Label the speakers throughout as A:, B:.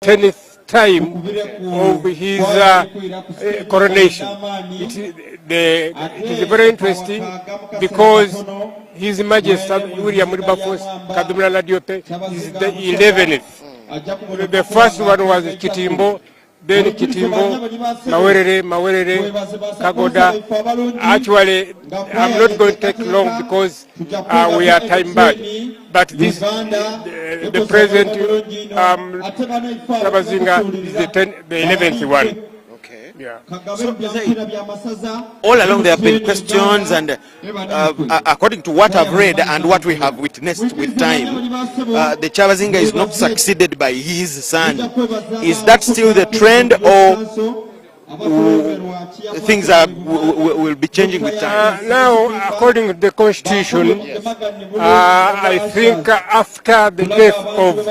A: 10th time of his coronation. It is very interesting because His Majesty Wilberforce Nadiope is the 11th. The first one was Kitimbo, then Kitimbo, Mawerere, Kagoda. Actually, I'm not going to take long because we are time bound. But this, the present Chabazinga is the 11th one.
B: Okay.
A: Yeah.
B: So, all along there have been questions, and according to what I've read and what we have witnessed with time, the Chabazinga is not succeeded by his son. Is that still the trend, or things will be changing with time?
A: Now, according to the Constitution, I think after the death of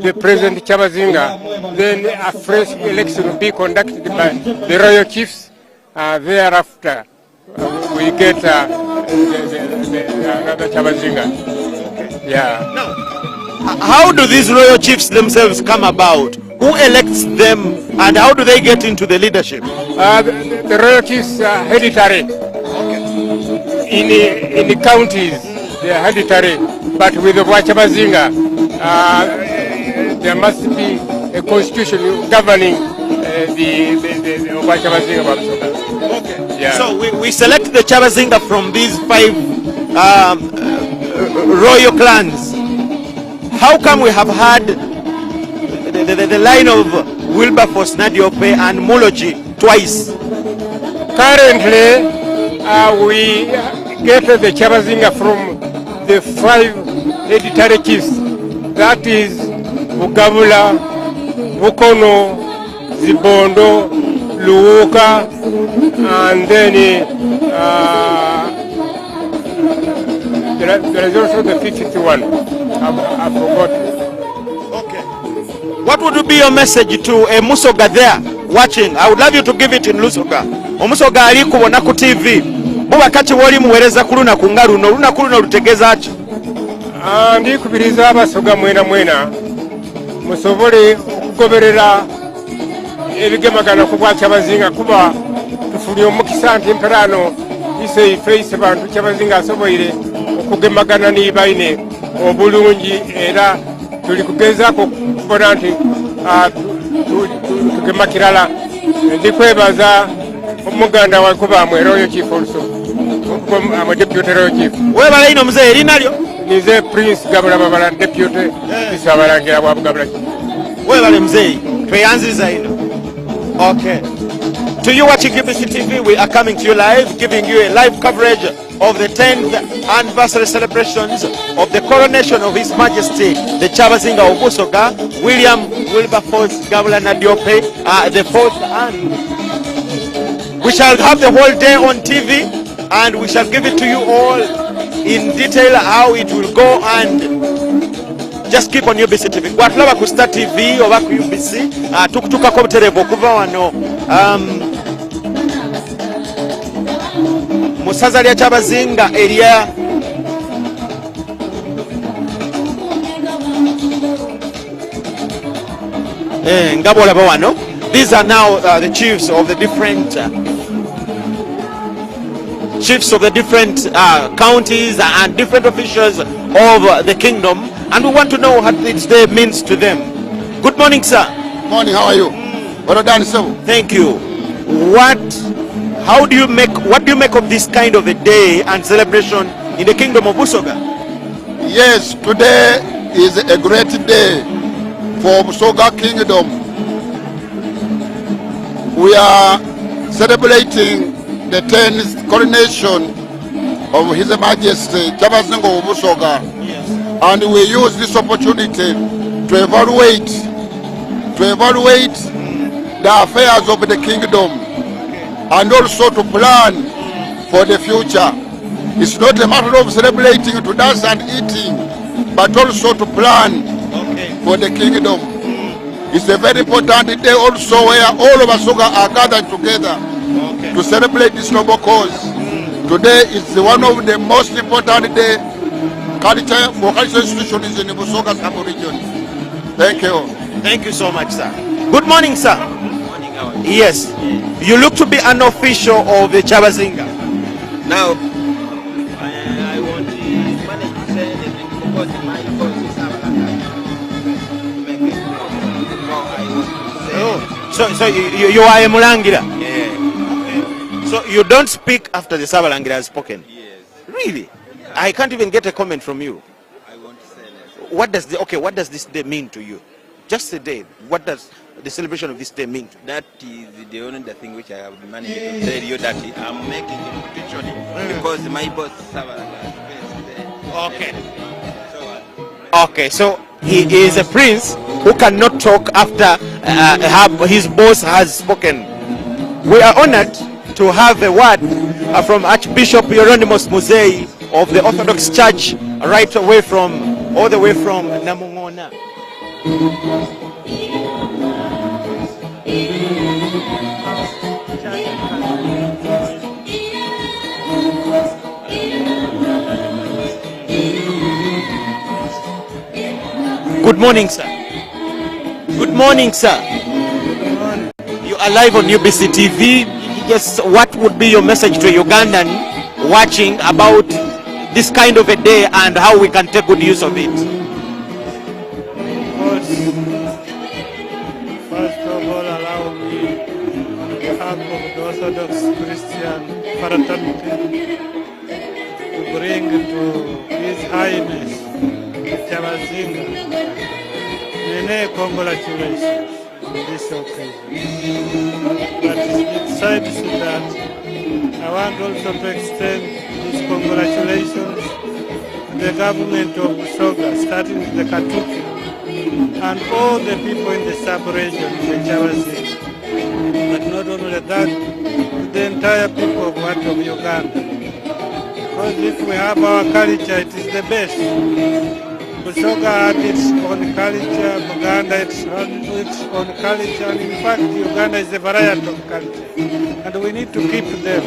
A: the President Chabazinga, then a fresh election will be conducted by the royal chiefs. Thereafter, we get another Chabazinga. Yeah.
B: Now, how do these royal chiefs themselves come about? Who elects them, and how do they get into the leadership?
A: The royal chiefs are hereditary. In the counties, they are hereditary. But with the Chabazinga, there must be a constitution governing the Chabazinga.
B: Okay. Yeah. So we select the Chabazinga from these 5 royal clans. How come we have had the line of Wilberforce Nadiope and Mology twice?
A: Currently, we get the Chabazinga from the 5 hereditary chiefs. That is Bugabula, Bukono, Zibondo, Luuka, and then there is also the 5th one. I forgot.
B: Okay. What would be your message to a Musoga there watching? I would love you to give it in Lusoga. Omusoga ali kubona ku TV. Muba kati woli muwereza kuluna kungaluno lunakuno lutegeza ki?
A: Ndi kubiriza abasoga mwena musobole okugoberera ebigemagana ku bwa Chabazinga kuba tufuli omukisa nti emperano ise bantu Chabazinga asoboire okugemagana nibaine obulungi era tuli kugezaako kubona nti tugema kirala. Ndikwebaza omuganda wakuba royal chief also deputy royal chief.
B: Webale ino mzee linalyo
A: nize Prince Gabula Babala deputy isabalangira bwa Gabula.
B: Webale mzee tweyanziza ino. Okay. To you watching BBC TV, we are coming to you live, giving you a live coverage of the 10th anniversary celebrations of the coronation of His Majesty, the Chabazinga of Busoga, William Wilberforce Nadiope, the 4th and we shall have the whole day on TV, and we shall give it to you all in detail how it will go, and just keep on UBC TV. Watulaba ku Star TV oba ku UBC tukutukako buterebo okuva wano musaza lya Chabazinga area ngabolaba wano. These are now the chiefs of the different counties and different officials of the kingdom, and we want to know what this day means to them. Good morning, sir.
C: Morning, how are you? Well done, sir.
B: Thank you. What do you make of this kind of a day and celebration in the kingdom of Busoga?
C: Yes, today is a great day for Busoga Kingdom. We are celebrating the 10th coronation of His Majesty Chabazinga of Busoga.
B: Yes.
C: And we use this opportunity to evaluate the affairs of the kingdom, and also to plan for the future. It's not a matter of celebrating to dance and eating, but also to plan for the kingdom. It's a very important day also where all of us are gathered together to celebrate this noble cause. Today is one of the most important days for cultural institutions in the Busoga sub-region. Thank you.
B: Thank you so much, sir. Good morning, sir.
D: Good morning, how are you?
B: Yes. You look to be an official of the Chabazinga.
D: Now, I want to manage to say anything because my boss is make it more. I want to say.
B: So you are a Mulangira?
D: Yeah.
B: So you don't speak after the Sabalangira has spoken?
D: Yes.
B: Really? I can't even get a comment from you.
D: I want to say less.
B: What does this day mean to you? Just a day. What does the celebration of this day mean?
D: That is the only thing which I have managed to tell you that I'm making it potentially because my boss is
B: Okay. Okay, so he is a prince who cannot talk after his boss has spoken. We are honored to have a word from Archbishop Hieronymus Musei of the Orthodox Church right away from, all the way from Namungona. Good morning, sir. Good morning, sir. You are live on UBC TV. Yes, what would be your message to Ugandan watching about this kind of a day and how we can take good use of it?
E: First of all, allow me, on behalf of the Orthodox Christian fraternity, to bring to His Highness Chabazinga many congratulations on this occasion. But besides that, I want also to extend these congratulations to the government of Busoga, starting with the Katuki, and all the people in the sub-region, the Chabazinga. But not only that, to the entire people of Uganda. Because if we have our culture, it is the best. Busoga had its own culture, Uganda its own culture, and in fact Uganda is a variety of culture. And we need to keep them.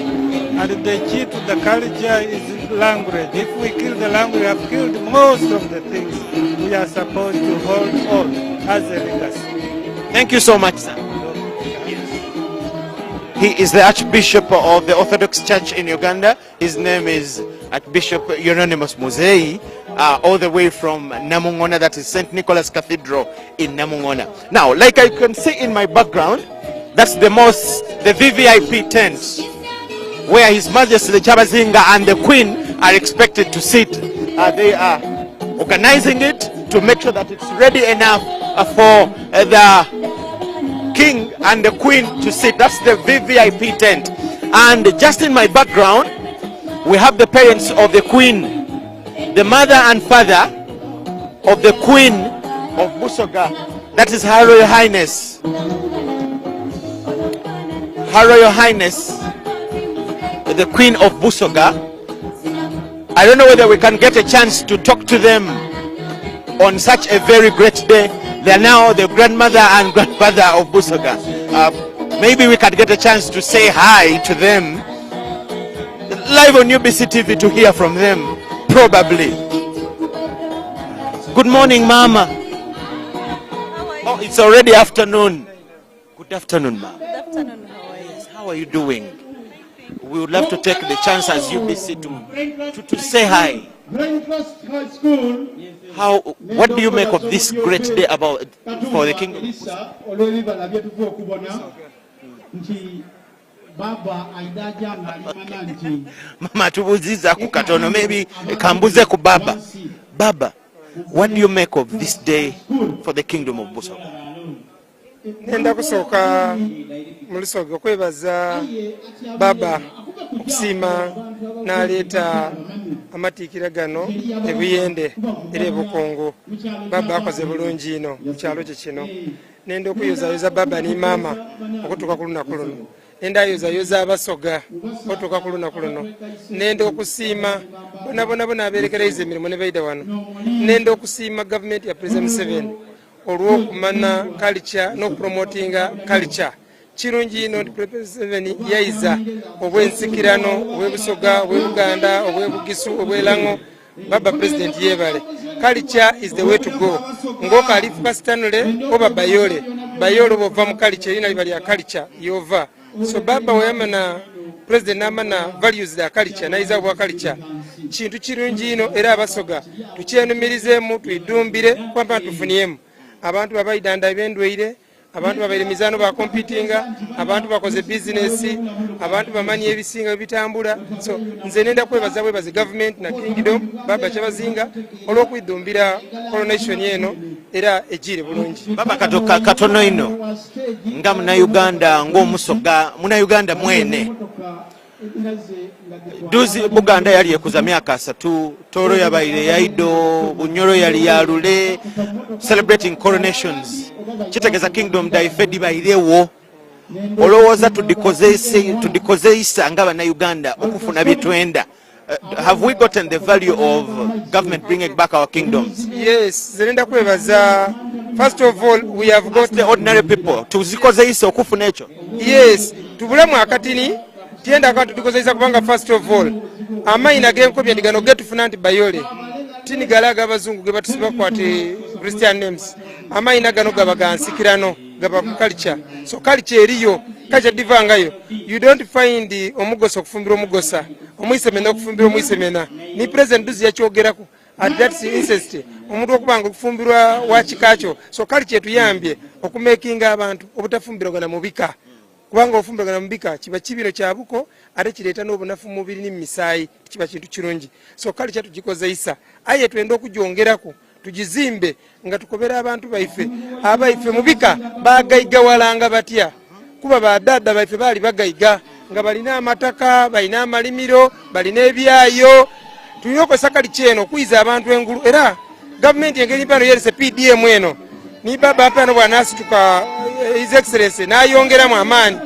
E: And the key to the culture is language. If we kill the language, we have killed most of the things we are supposed to hold on as a legacy.
B: Thank you so much, sir. He is the Archbishop of the Orthodox Church in Uganda. His name is Archbishop Hieronymus Musei, all the way from Namungona, that is St. Nicholas Cathedral in Namungona. Now, like I can see in my background, that's the VVIP tent, where His Majesty the Chabazinga and the Queen are expected to sit. They are organizing it to make sure that it's ready enough for the King and the Queen to sit. That's the VVIP tent. And just in my background, we have the parents of the Queen, the mother and father of the Queen of Busoga. That is Her Royal Highness. Her Royal Highness, the Queen of Busoga. I don't know whether we can get a chance to talk to them on such a very great day. They are now the grandmother and grandfather of Busoga. Maybe we can get a chance to say hi to them live on UBC TV to hear from them, probably. Good morning, Mama. Oh, it's already afternoon. Good afternoon, Mama.
F: Good afternoon, how are you?
B: How are you doing? We would love to take the chance as UBC to say hi. What do you make of this great day for the kingdom? Mama tubuziza ku katono, maybe kambuze ku baba. Baba, what do you make of this day for the kingdom of Busoga?
A: Nenda kusooka mu Lusoga okwebaza baba okusiima n'aleeta amatiikira gano ebuyende era ebukungu. Baba akoze bulungi ino mu kyalo kye kino. Nenda okuyozayoza baba ne maama okutuuka ku lunaku luno. Nenda ayozayoza abasoga okutuuka ku lunaku luno. Nenda okusiima bonna abeerekereza emirimu ne baida wano. Nenda okusiima gavumenti ya President Museveni olw'okumana culture n'okupromotinga culture. Kirungi ino President Museveni yayiza obwensikirano obw'Ebusoga, obw'Ebuganda, obw'Ebugisu, obw'Elango baba president yebale. Culture is the way to go. Ngoka alifuka Stanley oba Bayole. Bayole bova mu culture ina libali ya culture yova. So baba weyamana president namana values da culture na iza bwa culture. Chintu kirungi ino era abasoga tukyenumirizemu twidumbire kwamba tufuniyemu. Abantu babayidanda bendweire, abantu babaire mizano ba competinga, abantu bakoze business, abantu bamanyi ebisinga bitambula. So nze nenda kwebaza bwebaze government na kingdom baba Kyabazinga olw'okwidumbira coronation eno era ejire bulungi.
B: Baba katono ino nga muna Uganda ng'omusoga muna Uganda mwene duzi Buganda yali ekuza myaka 3 Toro yabaire yaido Bunyoro yali yalule celebrating coronations kitegeza kingdom daifedi bairewo olowooza tudikozeisa nga bana Uganda okufuna byetwenda. Have we gotten the value of government bringing back our kingdoms?
A: Yes, zerenda kwebaza. First of all, we have got
B: the ordinary people tuzikozeisa okufuna ekyo.
A: Yes, tubulemu akatini tienda kwa tudikozeisa kubanga first of all amaina genkobya ndigano getufuna nti Bayole tini galaga abazungu ge batusiba kwati Christian names amaina gano gabagansikirano gaba culture. So culture eriyo kaja divangayo. You don't find omugoso okufumbira omugosa omwisemena okufumbira omwisemena ni president duzi yakyogerako at that incest omuntu okubanga okufumbirwa wakikacho. So culture tuyambye okumakinga abantu obutafumbiragana mubika kubanga ofumbiragana mubika kiba kibiro kyabuko ate kireeta n'obunafu mu mubiri n'emisayi kiba kintu kirungi. So culture tugikozeisa aye twenda okujongerako tujizimbe nga tukobera abantu baife abaife mubika bagayiga walanga batya kuba badada baife bali bagayiga nga balina amataka balina amalimiro balina ebyayo tuyoko sakali kyeno kuiza abantu engulu era government engeri pano yerese PDM eno ni baba pano bwanasituka his excellency nayongera mu amani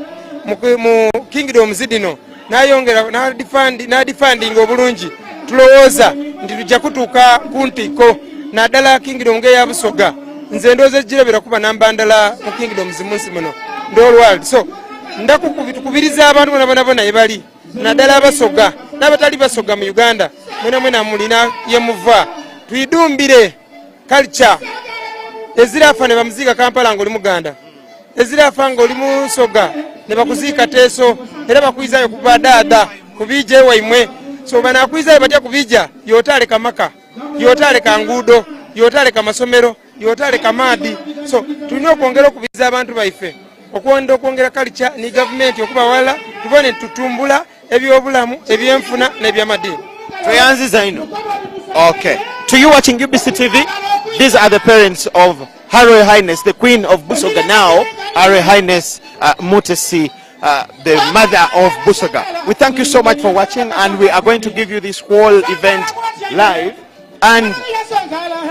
A: mu kingdom zidino nayongera na defending obulungi tulowooza ndi tujja kutuuka kuntiko naddala kingdom nge ya Busoga nze ndooze jirabira kuba nambandala mu kingdom zimunsi muno ndolwali. So ndakukubiriza abantu bona ebali naddala Abasoga n'abatali Basoga mu Uganda mwena mulina yemuva tuidumbire culture ezirafa ne bamuziika Kampala ng'oli Muganda ezirafa ng'oli Musoga ne bakuziika Teso era bakwizayo kuba dada kubije waimwe. So banakwizayo batya kubija yotale kamaka yotale kangudo yotale kamasomero yotale kamadi. So tulina okwongera okubiza abantu baife okwongera culture ni government okuba wala tubone tutumbula ebyobulamu ebyenfuna n'ebyamadini
B: tweyanziza ino. Okay, to you watching UBC TV, these are the parents of Her Royal Highness the Queen of Busoga, now Her Royal Highness Mutesi, the mother of Busoga. We thank you so much for watching, and we are going to give you this whole event live, and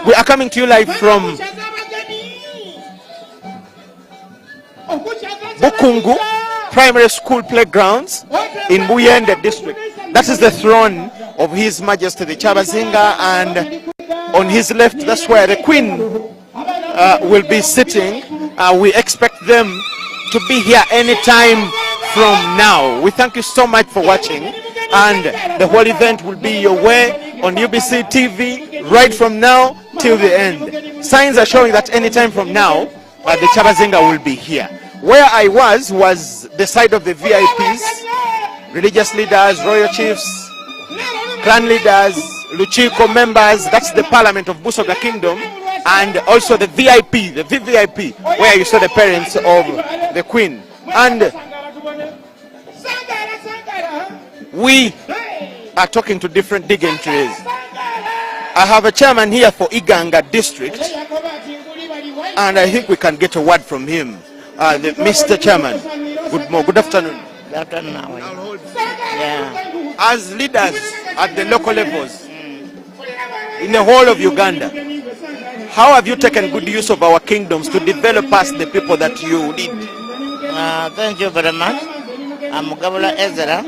B: we are coming to you live from Bukungu Primary School Playgrounds in Buyende district. That is the throne of His Majesty the Kyabazinga, and on his left that's where the Queen will be sitting. We expect them to be here anytime from now. We thank you so much for watching, and the whole event will be your way on UBC TV right from now till the end. Signs are showing that anytime from now the Kyabazinga will be here. Where I was the side of the VIPs, religious leaders, royal chiefs, clan leaders, Luchiko members. That's the Parliament of Busoga Kingdom, and also the VIP, the VVIP, where you saw the parents of the Queen. And we are talking to different dignitaries. I have a chairman here for Iganga district, and I think we can get a word from him. Mr. Chairman, good afternoon.
F: Good afternoon. Yeah.
B: As leaders at the local levels in the whole of Uganda, how have you taken good use of our kingdoms to develop us the people that you lead?
F: Thank you very much. I'm Gabula Ezra,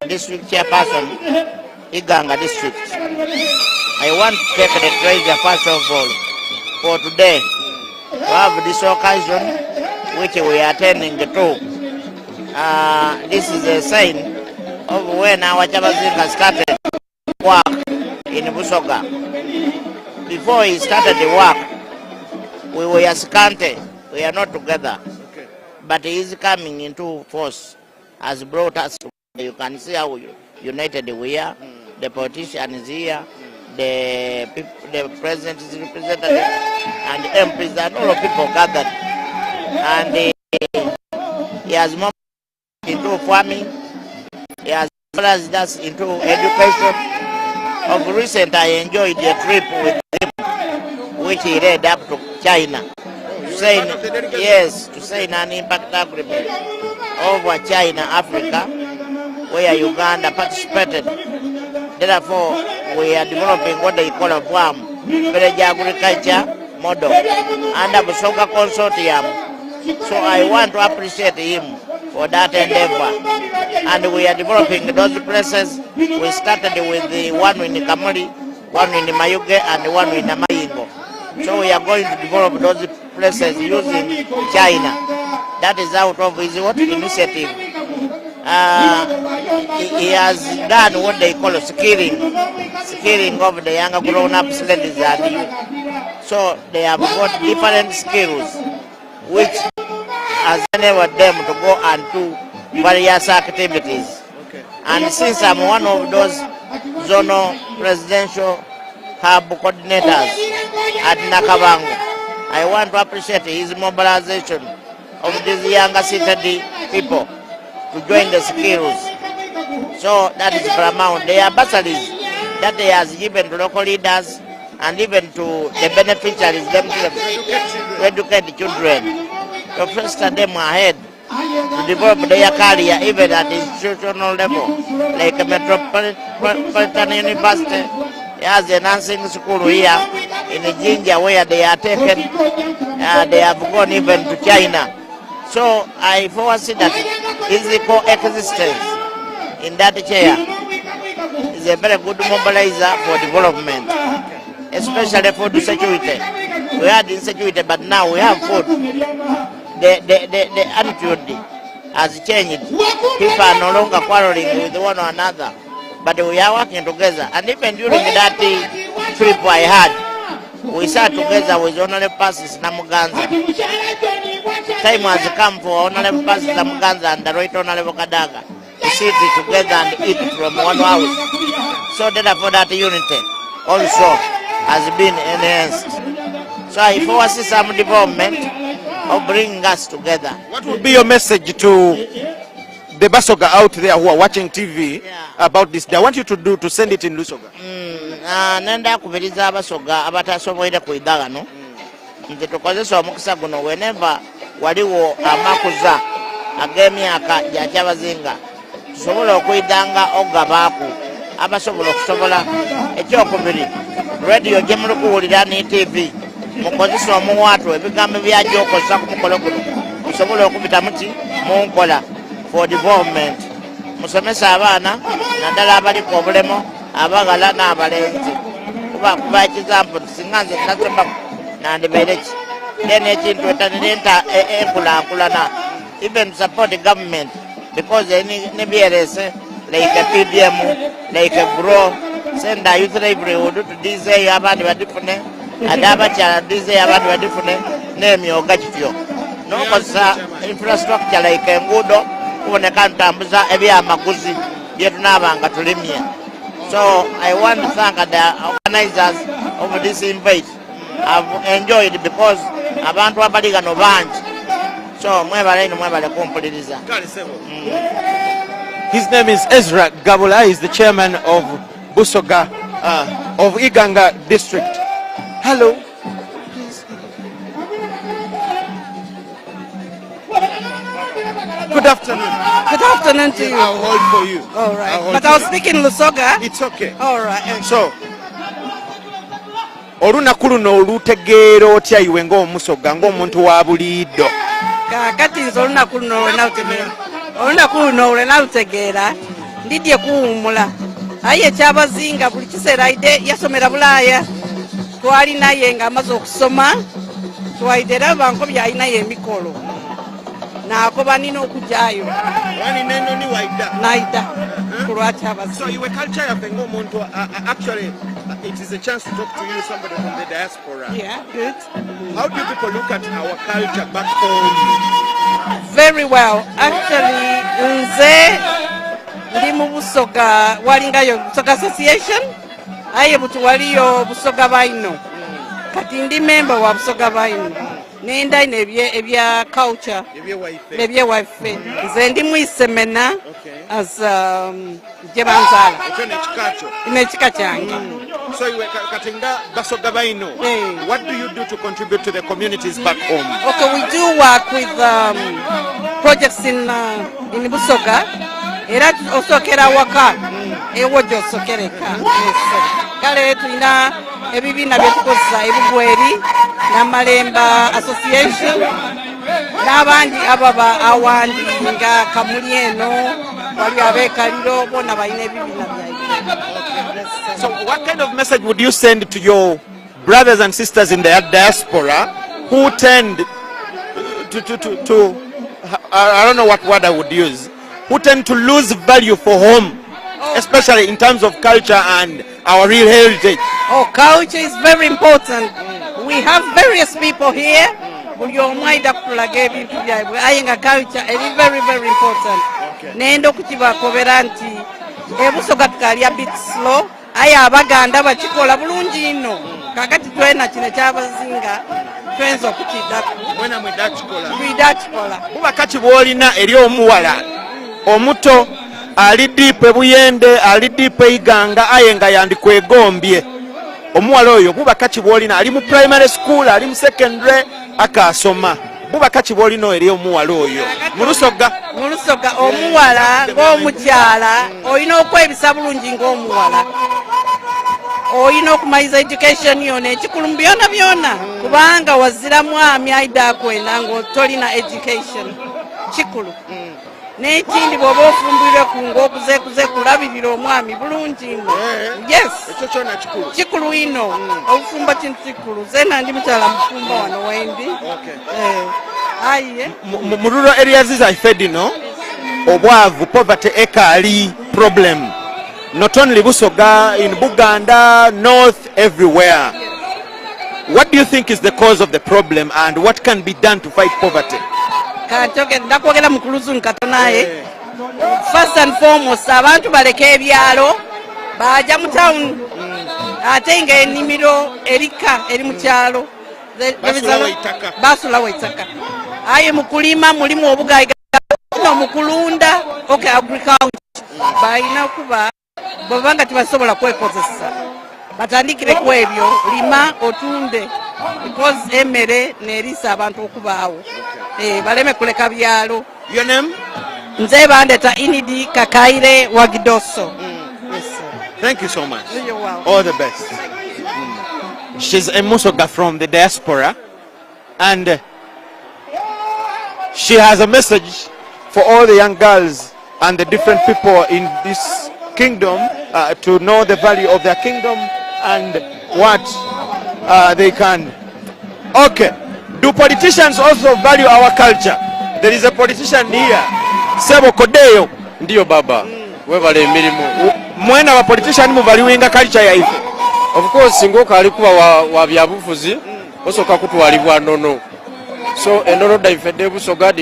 F: district chairperson, Iganga district. I want to take the treasure first of all for today to have this occasion which we are attending to. This is a sign of when our Kyabazinga started work in Busoga. Before he started the work, we were scanty. We are not together.
B: Okay.
F: But he is coming into force, has brought us together. You can see how united we are. The politician is here. The president is represented, and the MPs and all of people gathered. And he has moved into farming. He has moved us into education. Of recent, I enjoyed a trip with him, which he led up to China. To sign an impact agreement over China, Africa, where Uganda participated. Therefore, we are developing what they call a farm, village agriculture model, under Busoga Consortium. So I want to appreciate him for that endeavor. And we are developing those places. We started with the one in Kamuri, one in Mayuge, and one in Mayingo. So we are going to develop those places using China. That is out of his initiative. He has done what they call skilling of the younger grown-ups, ladies and youth. So they have got different skills, which has enabled them to go and do various activities.
B: Okay.
F: And since I'm one of those zonal presidential hub coordinators at Nakabango, I want to appreciate his mobilization of these younger city people to join the skills. So that is paramount. There are bursaries that he has given to local leaders and even to the beneficiaries themselves to educate the children, to foster them ahead, to develop their career even at the institutional level, like a Metropolitan University. He has a nursing school here in Jinja where they are taken, they have gone even to China. So I foresee that his coexistence in that chair is a very good mobilizer for development, especially food security. We had insecurity, but now we have food. The attitude has changed. People are no longer quarreling with one another, but we are working together. And even during that trip I had, we sat together with Honorable Passes Namuganza. Time has come for Honorable Passes Namuganza and the Right Honorable Kadaga to sit together and eat from one house. So therefore that unity also has been enhanced. So I foresee some development of bringing us together.
B: What would be your message to the Basoga out there who are watching TV about this? I want you to send it in Lusoga.
F: Nenda kubiriza Abasoga abatasoboire kuidagano nti tukozesa omukisa guno whenever waliwo amakuza ag'emyaka gya Kyabazinga tusobola okwidanga ogabaaku abasobola okusobola ekyokubiri radio gye muli kuwulira ne TV mukozesa omuwaatu ebigambo byagyo okozesa ku mukolo guno musobola okubita muti munkola for development musomesa abaana naddala abaliko obulemo abagala n'abalenzi kuba ekizampu singa nze nasomba nandibeere ki then ekintu etanirenta enkulaakulana even support government because ne byerese like a PDM like a GROW send a youth livelihood to DZ abandi badifune adabakyala DZ abandi badifune n'emyoga kityo n'okozesa infrastructure like enguudo kuboneka ntambuza ebyamaguzi byetunaabanga tulimye. So I want to thank the organizers of this invite. I've enjoyed because abantu abaligano bangi. So mwebale kumpuliriza.
B: His name is Ezra Gabula. He's the chairman of Busoga of Iganga district. Hello. Good afternoon.
G: Good afternoon to you.
B: I'll hold for you.
G: All right. But I'll speak in Lusoga.
B: It's okay.
G: All right. Okay.
B: So, olunaku luno olutegeera otya iwe ng'omusoga ng'omuntu wa buliido?
G: Kakati nze olunaku luno lwenalutegeera ndidye kuwumula aye ekyabazinga buli kiseera ayidde yasomera Bulaaya twali naye ng'amaze okusoma twayidde era bankobya alinayo emikolo nakoba nina okujjayo
B: Wani neno ni waida?
G: naida ku lwakyabazinga.
B: So iwe culture yaffe ng'omuntu actually it is a chance to talk to you, somebody from the diaspora.
G: Yeah, good.
B: How do people look at our culture back home?
G: Very well. Actually, nze ndi mu Busoga walingayo Busoga Association. Aye butu waliyo Busoga baino. Kati ndi member wa Busoga baino. Nenda ebya culture. Ebye waife. Nze ndi mwisemena as jebanzala. Nechika change.
B: So you katinga Busoga baino. What do you do to contribute to the communities back home?
G: Okay, we do work with projects in Busoga. Era osokera waka ewojo sokereka. Kale tulina ebibina byetukozesa ebugweri na Malemba Association n'abandi ababa awandi nga kamuli eno wali abekaliro bona balina ebibina byaibwe.
B: So what kind of message would you send to your brothers and sisters in the diaspora who tend to I don't know what word I would use, who tend to lose value for home, especially in terms of culture and our real heritage?
G: Oh, culture is very important. We have various people here. Culture is very, very important. Nendo kukibakobera nti ebusoga tukali a bit slow. Aya abaganda bakikola bulungi ino. Kakati twena kino kyabazinga twenzo kukidaku.
B: Mwena mwidachikola.
G: Mwidachikola.
B: Kuba kati bwolina eri omuwala omuto ali dipe buyende ali dipe iganga aye nga yandikwegombye omuwala oyo buba kati bwolina ali mu primary school ali mu secondary akasoma buba kati bwolina eri omuwala oyo mu Lusoga omuwala ng'omukyala olina okwebisa bulungi ng'omuwala olina okumaliriza education yona ekikulu mu byona kubanga wazira mwami aidakwena ng'otolina education kikulu. N'ekindi bw'oba ofumbirwe ku ng'okuze kulabirira omwami bulungi ino. Yes. Ekyo kyona kikulu.
G: Kikulu ino. Obufumba kintu kikulu. Zena ndi mukyala mufumba wano wendi. Aye.
B: Mu rural areas zaife dino obwavu poverty ekali problem. Not only Busoga, in Buganda, north, everywhere. What do you think is the cause of the problem and what can be done to fight poverty?
G: Ndakwogera mukuluzu nkatonaye. First and foremost, abantu baleke ebyalo baja mu town. Ate nga ennimiro erika eri mu kyalo. Basula waitaka. Aye mukulima mulimu obugayiga no mukulunda. Okay, agriculture. Bayina kuba bobanga tibasobola kwekozesa. Batandikire ku ebyo lima otunde because emere nerisa abantu okubaawo. Baleme kuleka byalo.
B: Your name?
G: Nze bandeta Inidi Kakaire Wagidoso. Yes, sir.
B: Thank you so much.
G: You're welcome.
B: All the best. She's a Musoga from the diaspora and she has a message for all the young girls and the different people in this kingdom to know the value of their kingdom and what they can. Okay. Do politicians also value our culture? There is a politician here. Sebo Kodeyo.
H: Ndiyo baba. Webale emirimu.
B: Mwena wa politician mu valuinga culture ya ife.
H: Of course ngoka alikuwa wa byabufuzi osoka kutwalibwa nono. So enono daifede Busoga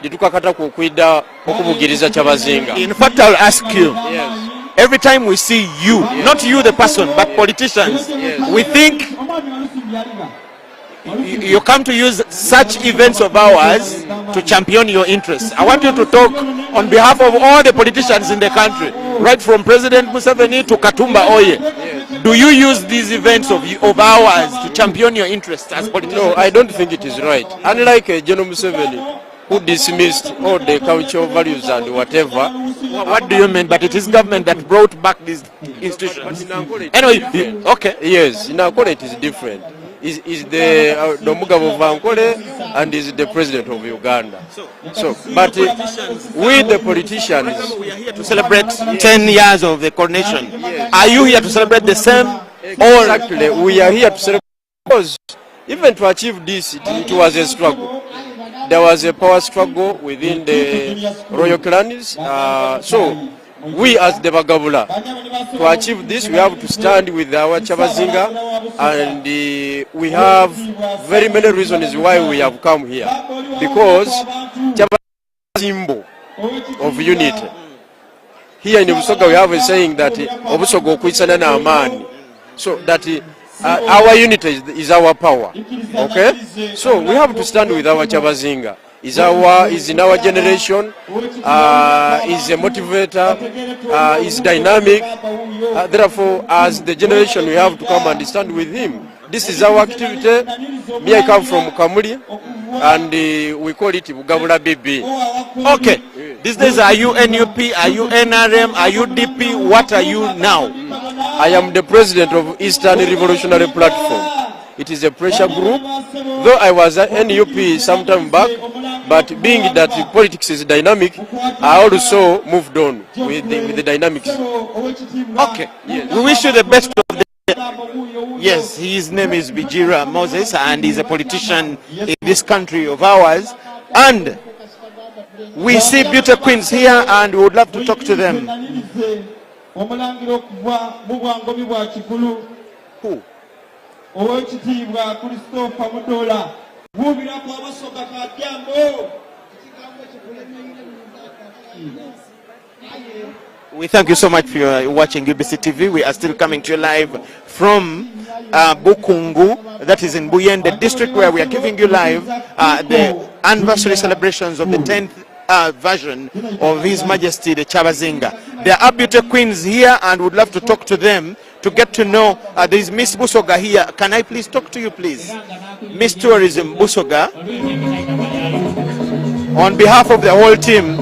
H: ditukakata kukwida okubugiriza kyabazinga.
B: In fact, I'll ask you.
H: Yes.
B: Every time we see you, not you the person, but politicians, we think you come to use such events of ours to champion your interests. I want you to talk on behalf of all the politicians in the country, right from President Museveni to Katumba Oye. Yes. Do you use these events of ours to champion your interests as politicians?
H: No, I don't think it is right. Unlike General Museveni, who dismissed all the cultural values and whatever.
B: What do you mean? But it is government that brought back these institutions. Anyway, okay.
H: Yes, in Ankole it is different. Is the Nomugabo of Ankole and is the president of Uganda. So, but we the politicians,
B: we are here to celebrate 10 years of the coronation. Yes. Are you here to celebrate the same?
H: Exactly, we are here to celebrate because even to achieve this, it was a struggle. There was a power struggle within the royal clans. So we as the Bagabula, to achieve this, we have to stand with our Chabazinga, and we have very many reasons why we have come here. Because Chabazinga is a symbol of unity. Here in Busoga, we have a saying that Obusogo Kwisana na Amani. So that our unity is our power. Okay? So we have to stand with our Chabazinga. Is in our generation, is a motivator, is dynamic. Therefore, as the generation, we have to come and stand with him. This is our activity. Me, I come from Kamuli, and we call it Bugabula BB.
B: Okay. These days, are you NUP, are you NRM, are you DP? What are you now?
H: I am the president of Eastern Revolutionary Platform. It is a pressure group. Though I was at NUP some time back, but being that politics is dynamic, I also moved on with the dynamics.
B: Okay. Yes. We wish you the best of the... Yes, his name is Bijira Moses, and he's a politician in this country of ours. And we see beauty queens here, and we would love to talk to them. Who? We thank you so much for watching UBC TV. We are still coming to you live from Bukungu, that is in Buyende district, where we are giving you live the anniversary celebrations of the 10th version of His Majesty the Chabazinga. There are beauty queens here, and would love to talk to them to get to know. There is Miss Busoga here. Can I please talk to you, please? Miss Tourism Busoga, on behalf of the whole team.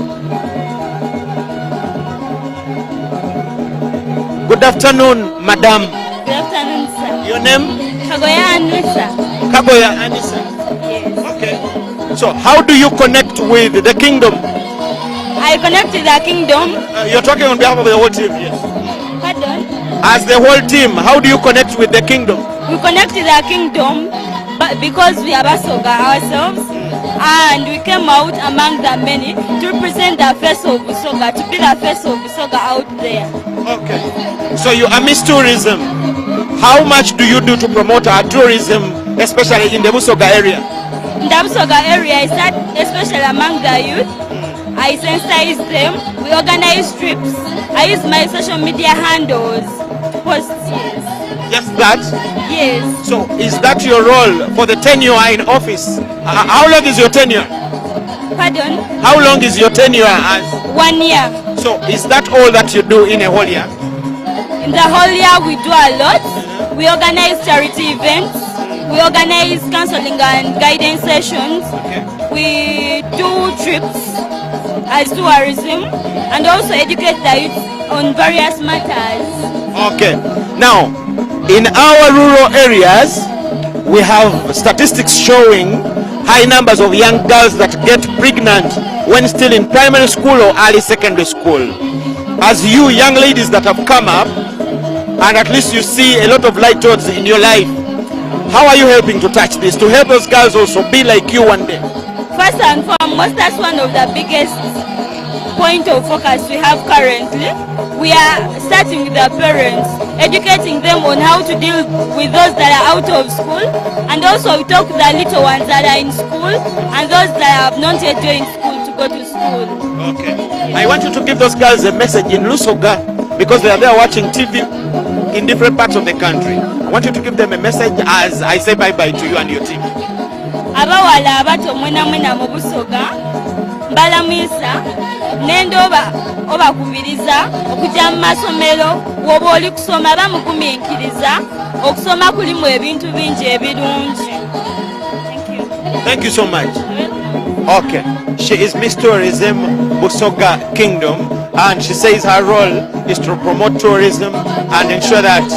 B: Good afternoon, Madam.
I: Good afternoon, sir.
B: Your name?
I: Kagoya Anissa.
B: Kagoya Anissa.
I: Yes.
B: Okay. So how do you connect with the kingdom?
I: I connect with the kingdom.
B: You're talking on behalf of the whole team, yes.
I: Pardon?
B: As the whole team, how do you connect with the kingdom?
I: We connect with the kingdom but because we are Basoga ourselves, and we came out among the many to represent the face of Busoga, to be the face of Busoga out there.
B: Okay. So you are Miss Tourism. How much do you do to promote our tourism, especially in the Busoga area?
I: In the Busoga area, especially among the youth, I sensitize them. We organize trips. I use my social media handles to post. Yes.
B: Just that?
I: Yes.
B: So is that your role for the tenure in office? How long is your tenure?
I: Pardon?
B: How long is your tenure as?
I: 1 year.
B: So is that all that you do in a whole year?
I: In the whole year we do a lot. We organize charity events. We organize counseling and guidance sessions.
B: Okay.
I: We do trips as tourism and also educate the youth on various matters.
B: Okay. Now, in our rural areas, we have statistics showing high numbers of young girls that get pregnant when still in primary school or early secondary school. As you young ladies that have come up, and at least you see a lot of light towards in your life, how are you helping to touch this, to help those girls also be like you one day?
I: First and foremost, that's one of the biggest point of focus we have currently. We are starting with the parents, educating them on how to deal with those that are out of school, and also we talk to the little ones that are in school and those that have not yet joined school to go to school.
B: Okay. I want you to give those girls a message in Lusoga, because they are there watching TV in different parts of the country. I want you to give them a message as I say bye-bye to you and your team.
I: Abawala abato mwena mwena mu Busoga mbalamwisa nendo obakubiriza okujja mu masomero woba oli kusoma bamugumiikiriza okusoma kulimu ebintu bingi ebirungi.
B: Thank you so much. Okay, she is Miss Tourism Busoga Kingdom, and she says her role is to promote tourism and ensure that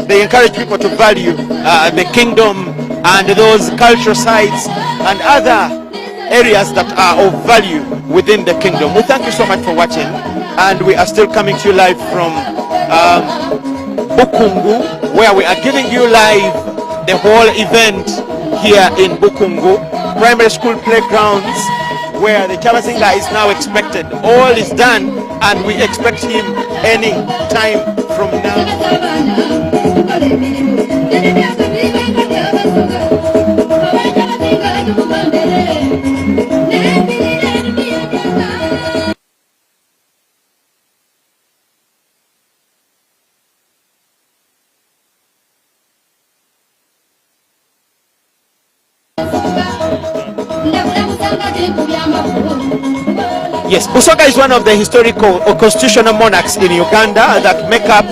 B: they encourage people to value the kingdom and those cultural sites and other areas that are of value within the kingdom. We thank you so much for watching, and we are still coming to you live from Bukungu, where we are giving you live the whole event here in Bukungu. Primary school playgrounds where the Chabazinga is now expected. All is done, and we expect him any time from now. Yes, Busoga is one of the historical or constitutional monarchs in Uganda that make up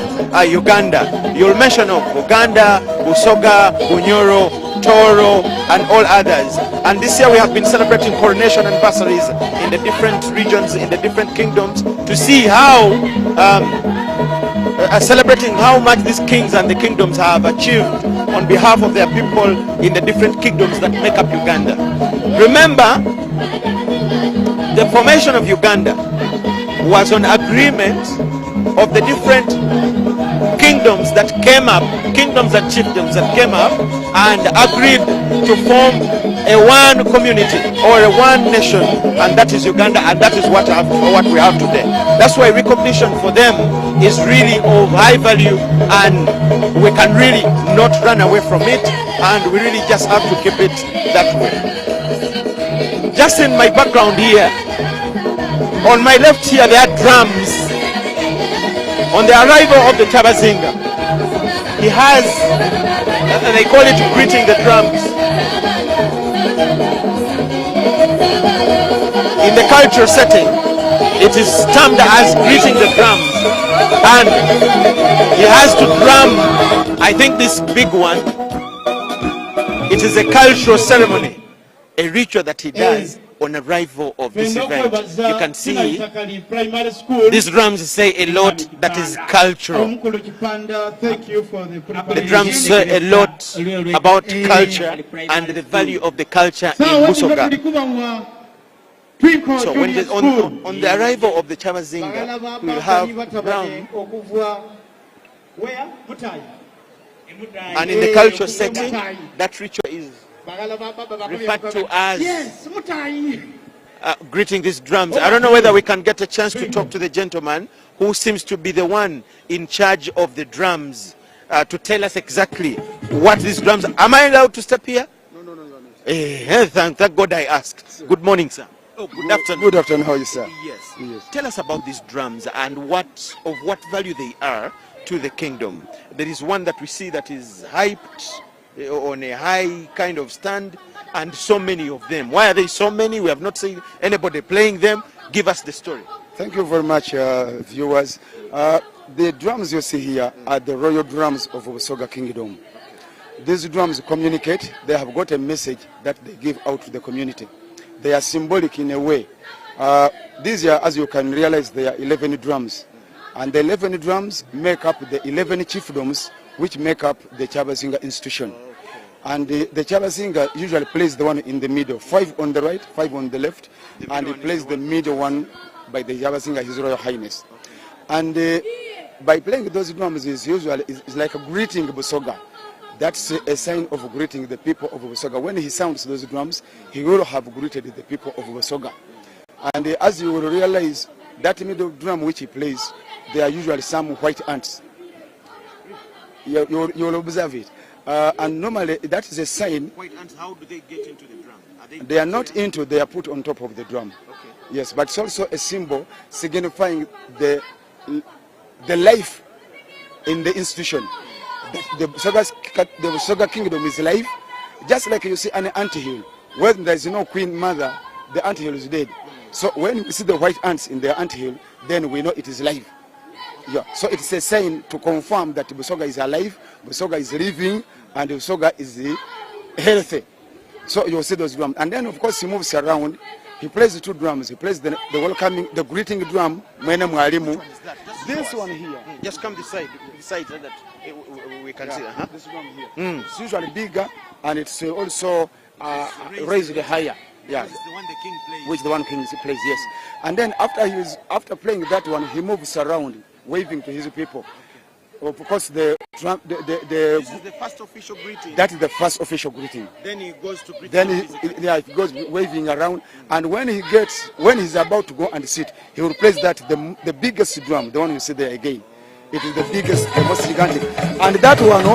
B: Uganda. You'll mention of Buganda, Busoga, Bunyoro, Toro, and all others. And this year we have been celebrating coronation anniversaries in the different regions, in the different kingdoms, to see how, celebrating how much these kings and the kingdoms have achieved on behalf of their people in the different kingdoms that make up Uganda. Remember, the formation of Uganda was on agreement of the different kingdoms that came up, kingdoms and chiefdoms that came up and agreed to form a one community or a one nation, and that is Uganda, and that is what we have today. That's why recognition for them is really of high value, and we can really not run away from it, and we really just have to keep it that way. Just in my background here, on my left here, there are drums. On the arrival of the Chabazinga, he has, and they call it greeting the drums. In the cultural setting, it is termed as greeting the drums. And he has to drum, I think this big one, it is a cultural ceremony, a ritual that he does on arrival of this event. You can see these drums say a lot that is cultural. The drums say a lot about culture and the value of the culture in Busoga. So when on the arrival of the Chabazinga, we will have drum. And in the cultural setting, that ritual is referred to as greeting these drums. I don't know whether we can get a chance to talk to the gentleman who seems to be the one in charge of the drums to tell us exactly what these drums are. Am I allowed to step here? No. Thank God I asked. Good morning, sir. Oh, good afternoon.
J: Good afternoon. How are you, sir?
B: Yes. Tell us about these drums and what value they are to the kingdom. There is one that we see that is hyped on a high kind of stand, and so many of them. Why are there so many? We have not seen anybody playing them. Give us the story.
J: Thank you very much, viewers. The drums you see here are the royal drums of Busoga Kingdom. These drums communicate. They have got a message that they give out to the community. They are symbolic in a way. These are, as you can realize, they are 11 drums. And the 11 drums make up the 11 chiefdoms which make up the Chabazinga institution. And the Chabazinga usually plays the one in the middle, 5 on the right, 5 on the left, and he plays the middle one by the Chabazinga, His Royal Highness. And by playing those drums is usually is like a greeting Busoga. That's a sign of greeting the people of Busoga. When he sounds those drums, he will have greeted the people of Busoga. And as you will realize, that middle drum which he plays, there are usually some white ants. You'll observe it. And normally that is a sign.
B: White ants, how do they get into the drum?
J: They are not into, they are put on top of the drum.
B: Okay.
J: Yes, but it's also a symbol signifying the life in the institution. The Busoga Kingdom is life, just like you see an anthill. When there is no queen mother, the anthill is dead. So when we see the white ants in the anthill, then we know it is life. Yeah. So it's a sign to confirm that Busoga is alive, Busoga is living, and Busoga is healthy. So you'll see those drums. And then of course he moves around. He plays the 2 drums. He plays the welcoming, the greeting drum. This one here.
B: Just come this side so that we can see.
J: This drum here. It's usually bigger, and it's also raised higher. Yeah.
B: Which the one the king plays.
J: Which the one king plays, yes. And then after playing that one, he moves around, waving to his people. of course, the
B: This is the first official greeting.
J: that is the first official greeting.
B: Then he goes to greet
J: Then
B: the
J: he goes waving around, and when he's about to go and sit, he will place that the biggest drum, the one you see there again. It is the biggest, the most gigantic, and that one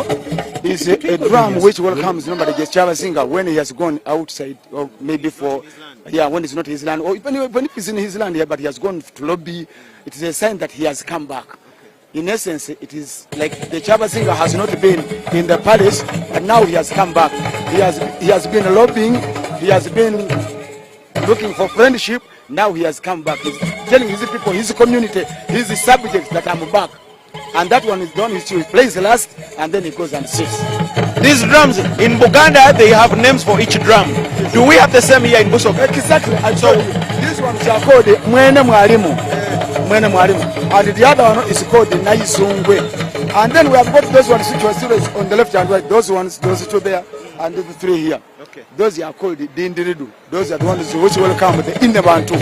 J: is a drum which welcomes normally the Chavazinga when he has gone outside, or maybe for when it's not his land, or even if he's in his land here, but he has gone to lobby. It is a sign that he has come back. In essence, it is like the Chavazinga has not been in the palace, and now he has come back. He has been lobbying, he has been looking for friendship. Now he has come back. He's telling his people, his community, his subjects that I'm back. And that one is done. He plays last, and then he goes and sits.
B: These drums in Buganda, they have names for each drum. Do we have the same here in Busoga?
J: Exactly. And so this one is called Mwene Mwalimu. Mwene Mwalimu. And the other one is called Naisungwe. And then we have got those ones which were still on the left and right. Those ones, those two there, and the three here.
B: Okay.
J: Those are called the Dindiridu. Those are the ones which welcome the Innebantu.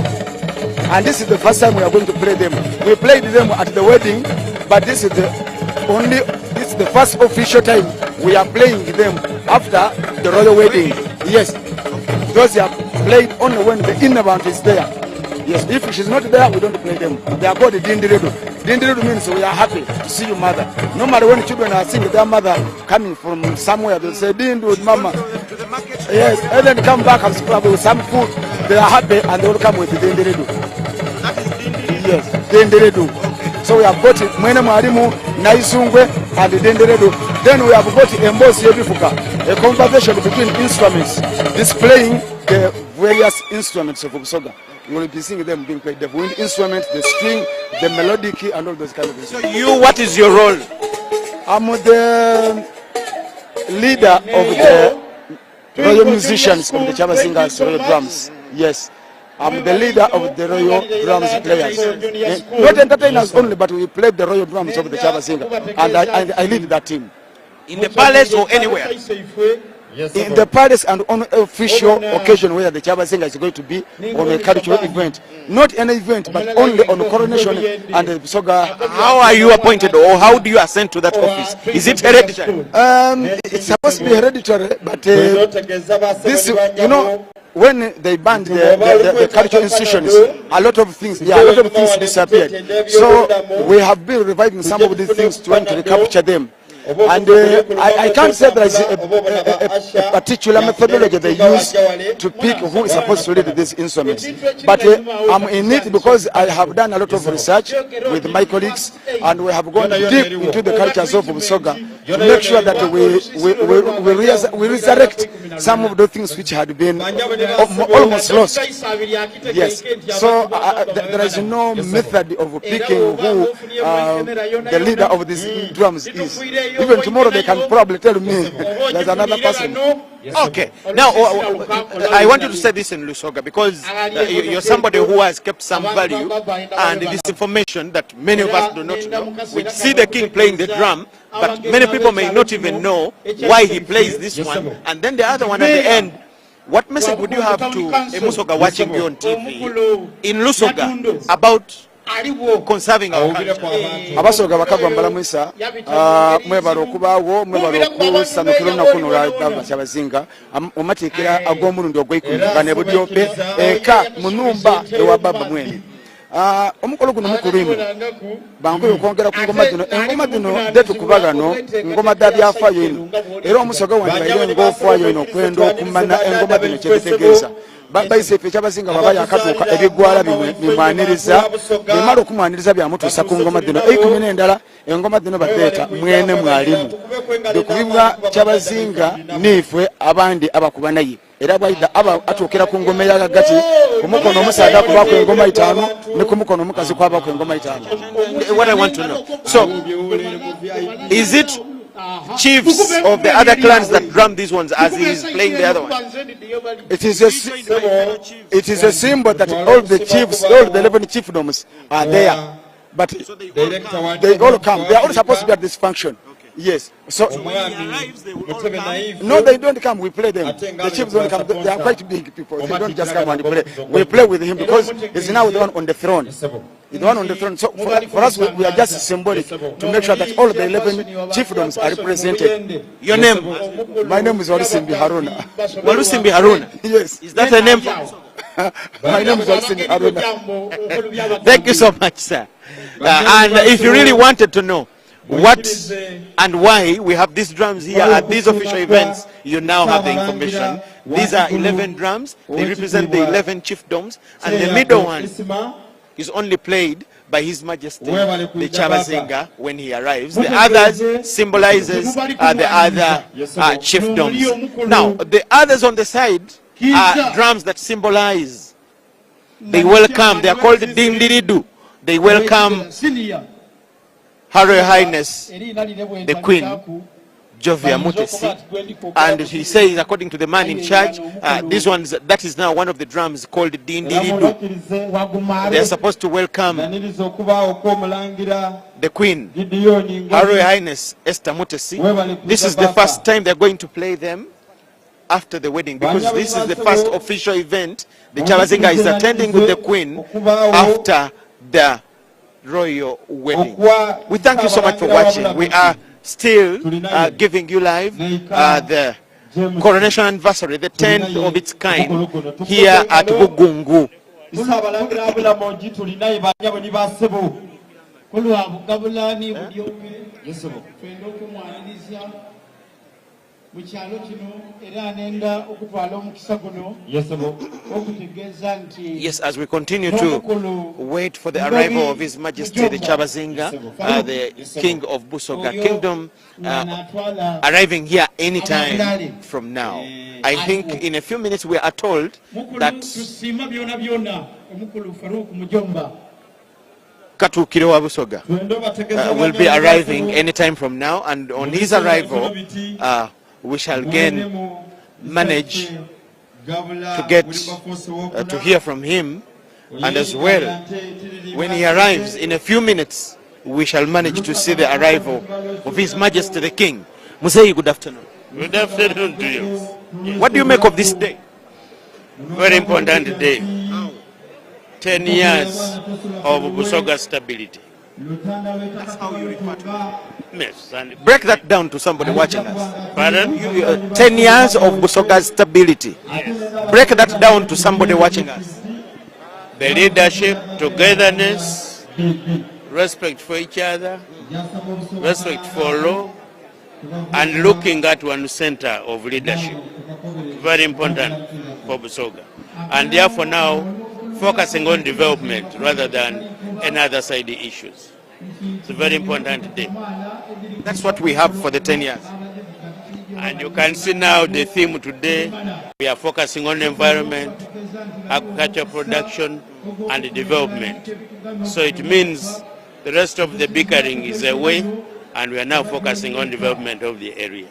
J: And this is the first time we are going to play them. We played them at the wedding, but this is the first official time we are playing them after the royal wedding. Yes, those are played only when the Innebantu is there. Yes, if she's not there, we don't play them. They are called the Dindiridu. Dindiridu means we are happy to see you, mother. Normally when children are seeing their mother coming from somewhere, they say, Dindu, mama. Yes, and then come back and probably with some food. They are happy and they will come with the Dindiridu.
B: That is Dindiridu?
J: Yes, Dindiridu. So we have got Mwene Mwalimu, Naisungwe, and the Dindiridu. Then we have got Embosi Ebifuka, a conversation between instruments, displaying the various instruments of Busoga. You will be seeing them being played, the wind instrument, the string, the melodic, and all those kind of things.
B: So you, what is your role?
J: I'm the leader of the royal musicians of the Chavazinga's royal drums. Yes, I'm the leader of the royal drums players. Not entertainers only, but we play the royal drums of the Chavazinga, and I lead that team.
B: In the palace or anywhere?
J: In the palace and on official occasion where the Chavazinga is going to be on a cultural event. Not an event, but only on coronation and the Busoga.
B: How are you appointed, or how do you ascend to that office? Is it hereditary?
J: It's supposed to be hereditary, but this, when they banned the cultural institutions, a lot of things disappeared. So we have been reviving some of these things, trying to recapture them. And I can't say there is a particular methodology they use to pick who is supposed to lead these instruments. But I'm in it because I have done a lot of research with my colleagues, and we have gone deep into the cultures of Busoga to make sure that we resurrect some of the things which had been almost lost. Yes. So there is no method of picking who the leader of these drums is. Even tomorrow they can probably tell me there's another person.
B: Okay. Now, I want you to say this in Lusoga because you're somebody who has kept some value and this information that many of us do not know. We see the king playing the drum, but many people may not even know why he plays this one. And then the other one at the end. What message would you have to a Musoga watching you on TV in Lusoga about conserving our culture?
J: Abasoga bakagwa mbalamwisa mwebalo okubaawo mwebalo okusanukira olunaku luno lwa Chavazinga omateekera ag'omulundi ogw'ekumi ne Budyope eka mu nnumba ewa baba mwene. Omukolo guno mukulu ino bankoye okwongera ku ngoma zino. Engoma zino detukubagano ngoma dda byafaayo ino era omusoga wange bayire ng'ofaayo ino okwenda okumanya engoma zino kye zitegeeza. Bayise ffe Chavazinga baba yakatuuka ebigwala bimwaniriza bimala okumwaniriza byamutuusa ku ngoma zino ekumi n'endala. Engoma zino bateeta Mwene Mwalimu bikubibwa Chavazinga nifwe abandi abakuba naye era bwayida aba atuukira ku ngoma eyagagati ku mukono omusaadde akubaako engoma 5 ne ku mukono omukazi kwabaako engoma 5.
B: What I want to know, so is it chiefs of the other clans that drum these ones as he is playing the other one?
J: It is a symbol that all the chiefs, all the 11 chiefdoms are there. But they all come. They are all supposed to be at this function. Yes. So
B: when he arrives, they will all come.
J: no, they don't come. We play them. The chiefs don't come. They are quite big people. They don't just come and play. We play with him because he's now the one on the throne. He's the one on the throne. So for us, we are just symbolic to make sure that all the 11 chiefdoms are represented.
B: Your name?
J: My name is Walusimbi Haruna.
B: Walusimbi Haruna.
J: Yes.
B: Is that a name for
J: My name is Walusimbi Haruna.
B: Thank you so much, sir. And if you really wanted to know what and why we have these drums here at these official events, you now have the information. These are 11 drums. They represent the 11 chiefdoms, and the middle one is only played by His Majesty, the Chabazinga, when he arrives. The others symbolizes the other chiefdoms. Now, the others on the side are drums that symbolize. They welcome. They are called Dindiridu. They welcome Her Royal Highness, the Queen, Jovia Mutesi, and he says, according to the man in charge, that is now one of the drums called Dindiridu. They are supposed to welcome the Queen, Her Royal Highness Esther Mutesi. This is the first time they are going to play them after the wedding, because this is the first official event the Chabazinga is attending with the Queen after the royal wedding. We thank you so much for watching. We are still giving you live the coronation anniversary, the 10th of its kind, here at Bugungu. Yes, as we continue to wait for the arrival of His Majesty the Chabazinga, the King of Busoga Kingdom, arriving here anytime from now. I think in a few minutes we are told that Katukiro wa Busoga will be arriving anytime from now, and on his arrival we shall again manage to get to hear from him, and as well, when he arrives in a few minutes, we shall manage to see the arrival of His Majesty the King. Musei, good afternoon.
K: Good afternoon to you.
B: What do you make of this day?
K: Very important day. 10 years of Busoga stability.
B: That's how you refer to it.
K: Yes, and
B: Break that down to somebody watching us.
K: pardon?
B: 10 years of Busoga's stability.
K: Yes.
B: Break that down to somebody watching us.
K: The leadership, togetherness, respect for each other, respect for law, and looking at one center of leadership. Very important for Busoga. And therefore now, focusing on development rather than another side issues. It's a very important day.
B: That's what we have for the 10 years.
K: And you can see now the theme today, we are focusing on environment, agriculture production, and development. So it means the rest of the bickering is away, and we are now focusing on development of the area.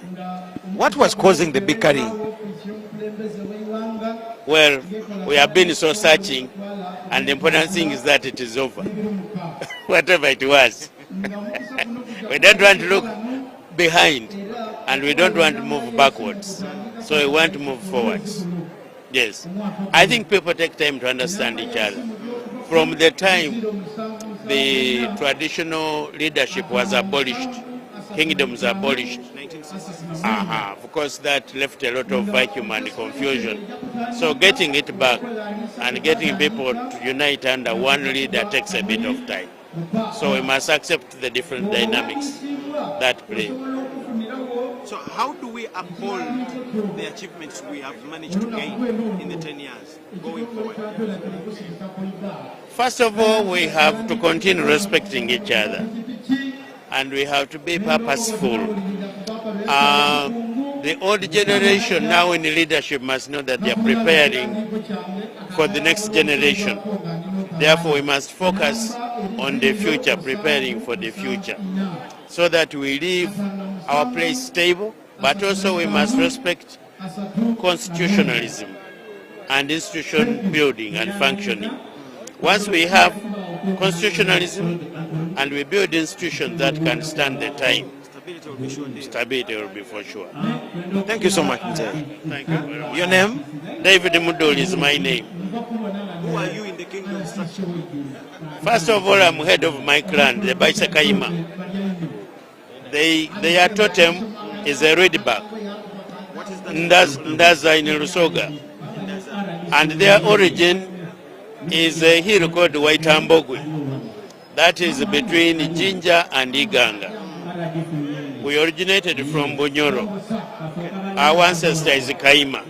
B: What was causing the bickering?
K: Well, we have been so searching, and the important thing is that it is over. Whatever it was. We don't want to look behind, and we don't want to move backwards. So we want to move forwards. Yes. I think people take time to understand each other. From the time the traditional leadership was abolished, kingdoms abolished, of course that left a lot of vacuum and confusion. So getting it back and getting people to unite under one leader takes a bit of time. So we must accept the different dynamics that play.
B: So how do we uphold the achievements we have managed to gain in the 10 years going forward?
K: First of all, we have to continue respecting each other, and we have to be purposeful. The old generation now in the leadership must know that they are preparing for the next generation. Therefore, we must focus on the future, preparing for the future, so that we leave our place stable, but also we must respect constitutionalism and institution building and functioning. Once we have constitutionalism and we build institutions that can stand the time,
B: Stability will be sure.
K: Stability will be for sure.
B: Thank you so much, Mzee.
K: Thank you very much.
B: Your name?
K: David Mudoli is my name.
B: Who are you in the kingdom structure?
K: First of all, I'm head of my clan, the Baisakaima. Their totem is a red back.
B: What is that?
K: Ndaza in Rusoga. And their origin is a hill called Waitambogwe. That is between Jinja and Iganga. We originated from Bunyoro. Our ancestor is Kaima.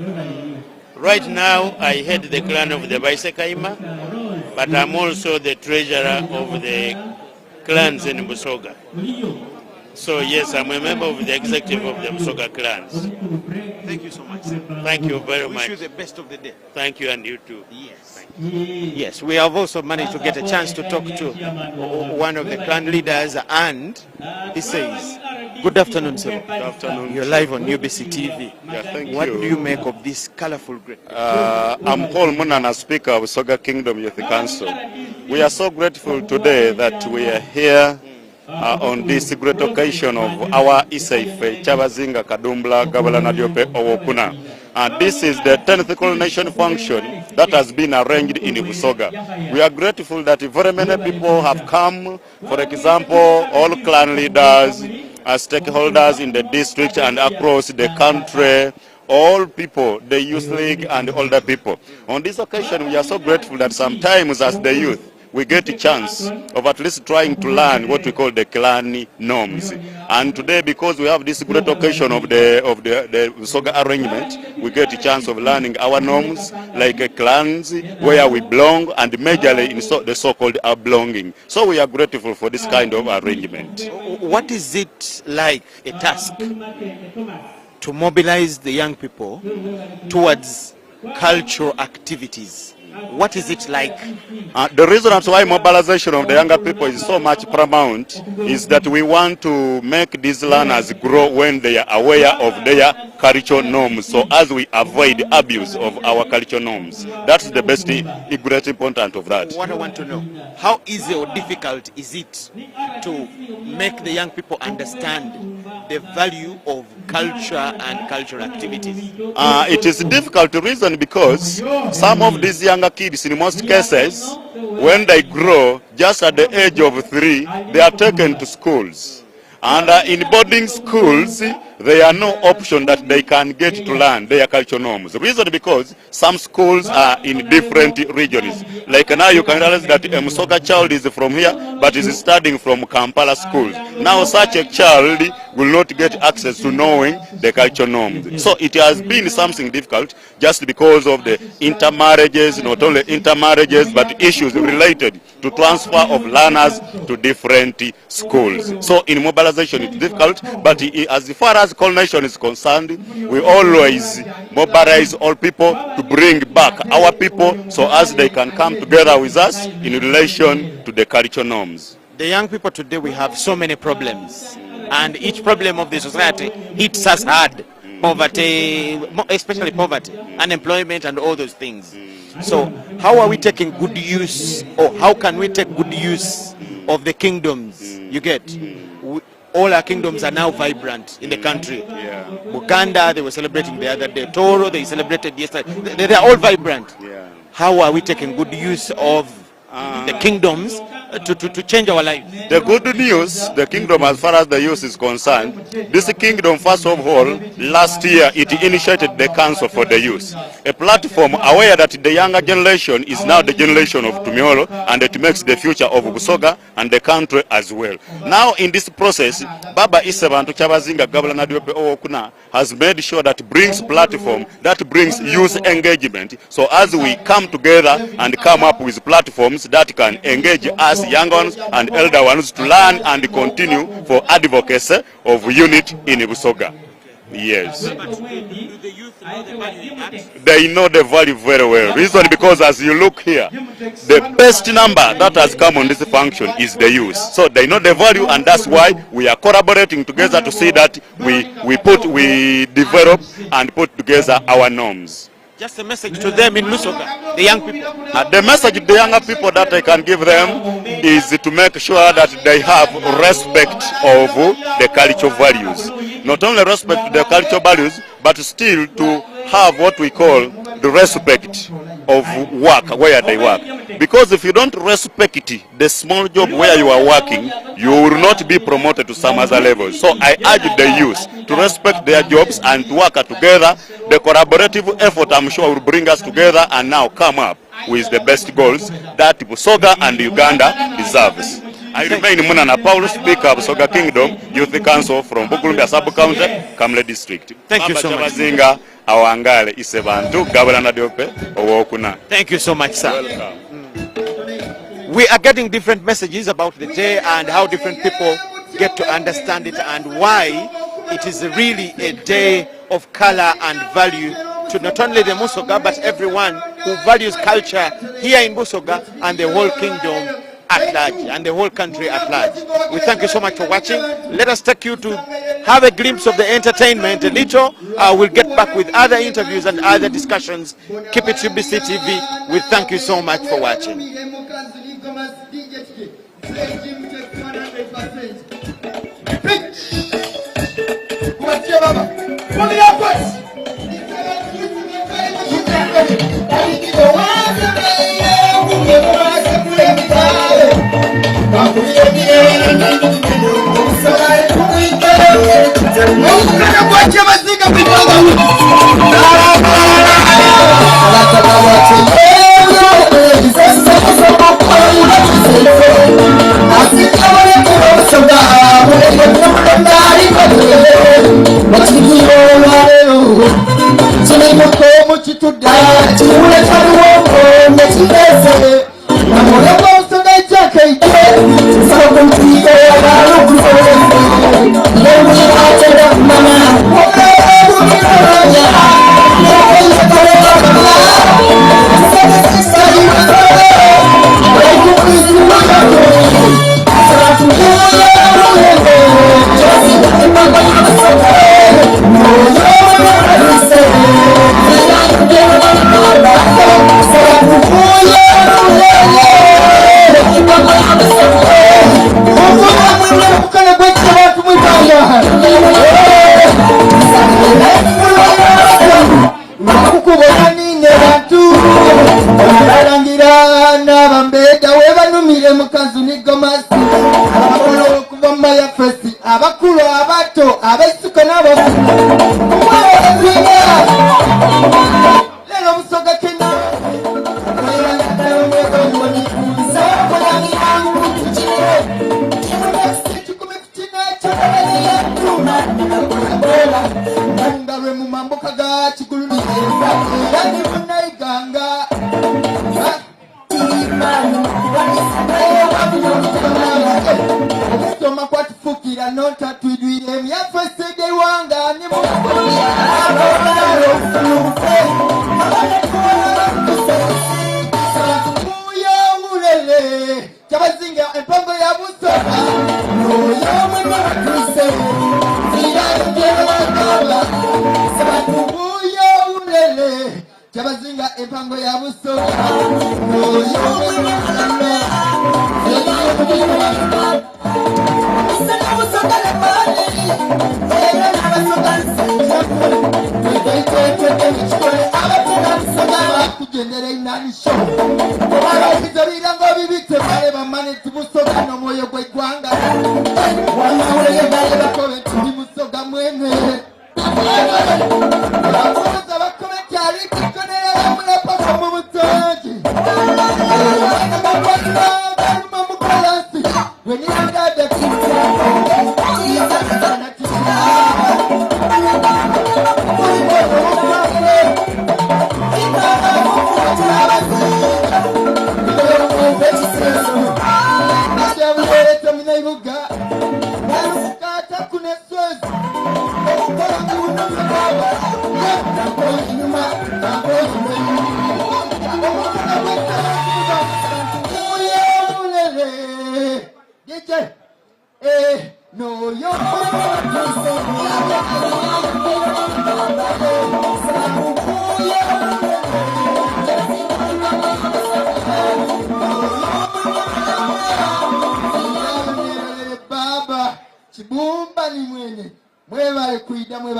K: Right now, I head the clan of the Baise Kaima, but I'm also the treasurer of the clans in Busoga. So yes, I'm a member of the executive of the Busoga clans.
B: Thank you so much, sir.
K: Thank you very much.
B: Wish you the best of the day.
K: Thank you, and you too.
B: Yes. Yes, we have also managed to get a chance to talk to one of the clan leaders, and he says, good afternoon, sir.
H: Good afternoon.
B: You're live on UBC TV.
H: Yeah, thank
B: What
H: you.
B: do you make of this colorful great?
H: I'm Paul Munana, Speaker of Soga Kingdom Youth Council. We are so grateful today that we are here on this great occasion of our Isaife Chabazinga Kadumbla Gabala Nadiope Owokuna. And this is the 10th Coronation function that has been arranged in Busoga. We are grateful that very many people have come, for example, all clan leaders, stakeholders in the district and across the country, all people, the youth league and older people. On this occasion, we are so grateful that sometimes as the youth, we get a chance of at least trying to learn what we call the clan norms. And today, because we have this great occasion of the Soga arrangement, we get a chance of learning our norms, like clans, where we belong, and majorly in the so-called belonging. So we are grateful for this kind of arrangement.
B: What is it like, a task, to mobilize the young people towards cultural activities? What is it like?
H: The reason why mobilization of the younger people is so much paramount is that we want to make these learners grow when they are aware of their cultural norms, so as we avoid abuse of our cultural norms. That's the best, great important of that.
B: What I want to know, how easy or difficult is it to make the young people understand the value of culture and cultural activities?
H: It is difficult to reason because some of these younger kids, in most cases, when they grow, just at the age of 3, they are taken to schools. And in boarding schools, there are no option that they can get to learn their cultural norms. The reason because some schools are in different regions. Like now you can realize that a Musoga child is from here, but is studying from Kampala schools. Now such a child will not get access to knowing the cultural norms. So it has been something difficult just because of the intermarriages, not only intermarriages, but issues related to transfer of learners to different schools. So in mobilization it's difficult, but as far as coronation is concerned, we always mobilize all people to bring back our people so as they can come together with us in relation to the cultural norms.
B: The young people today, we have so many problems, and each problem of the society hits us hard. Poverty, especially poverty, unemployment and all those things. So how are we taking good use, or how can we take good use of the kingdoms? You get? All our kingdoms are now vibrant in the country. Buganda, they were celebrating the other day. Toro, they celebrated yesterday. They are all vibrant. How are we taking good use of the kingdoms to change our lives?
H: The good news, the kingdom as far as the youth is concerned, this kingdom first of all, last year it initiated the Council for the Youth, a platform aware that the younger generation is now the generation of tomorrow and it makes the future of Busoga and the country as well. Now in this process, Baba Isebantu Chabazinga Gabala Nadiope Owokuna has made sure that brings platform, that brings youth engagement, so as we come together and come up with platforms that can engage us young ones and elder ones to learn and continue for advocacy of unity in Busoga. Yes. They know the value very well. Reason because as you look here, the best number that has come on this function is the youth. So they know the value, and that's why we are collaborating together to see that we develop and put together our norms.
B: Just a message to them in Lusoga, the young people.
L: The message to the younger people that I can give them is to make sure that they have respect of the cultural values. Not only respect the cultural values, but still to have what we call the respect of work, where they work. Because if you don't respect the small job where you are working, you will not be promoted to some other levels. So I urge the youth to respect their jobs and to work together. The collaborative effort, I'm sure, will bring us together and now come up with the best goals that Busoga and Uganda deserves. I remain Munana Paul, Speaker of Busoga Kingdom Youth Council from Bukulumbia Sub-County, Kamle District.
B: Thank you so much.
L: Zinga, Awangale, Isebantu, Gabala Nadiope, Owokuna.
B: Thank you so much, sir.
L: Welcome.
B: We are getting different messages about the day and how different people get to understand it and why it is really a day of color and value to not only the Busoga but everyone who values culture here in Busoga and the whole kingdom at large and the whole country at large. We thank you so much for watching. Let us take you to have a glimpse of the entertainment a little. We'll get back with other interviews and other discussions. Keep it UBC TV. We thank you so much for watching.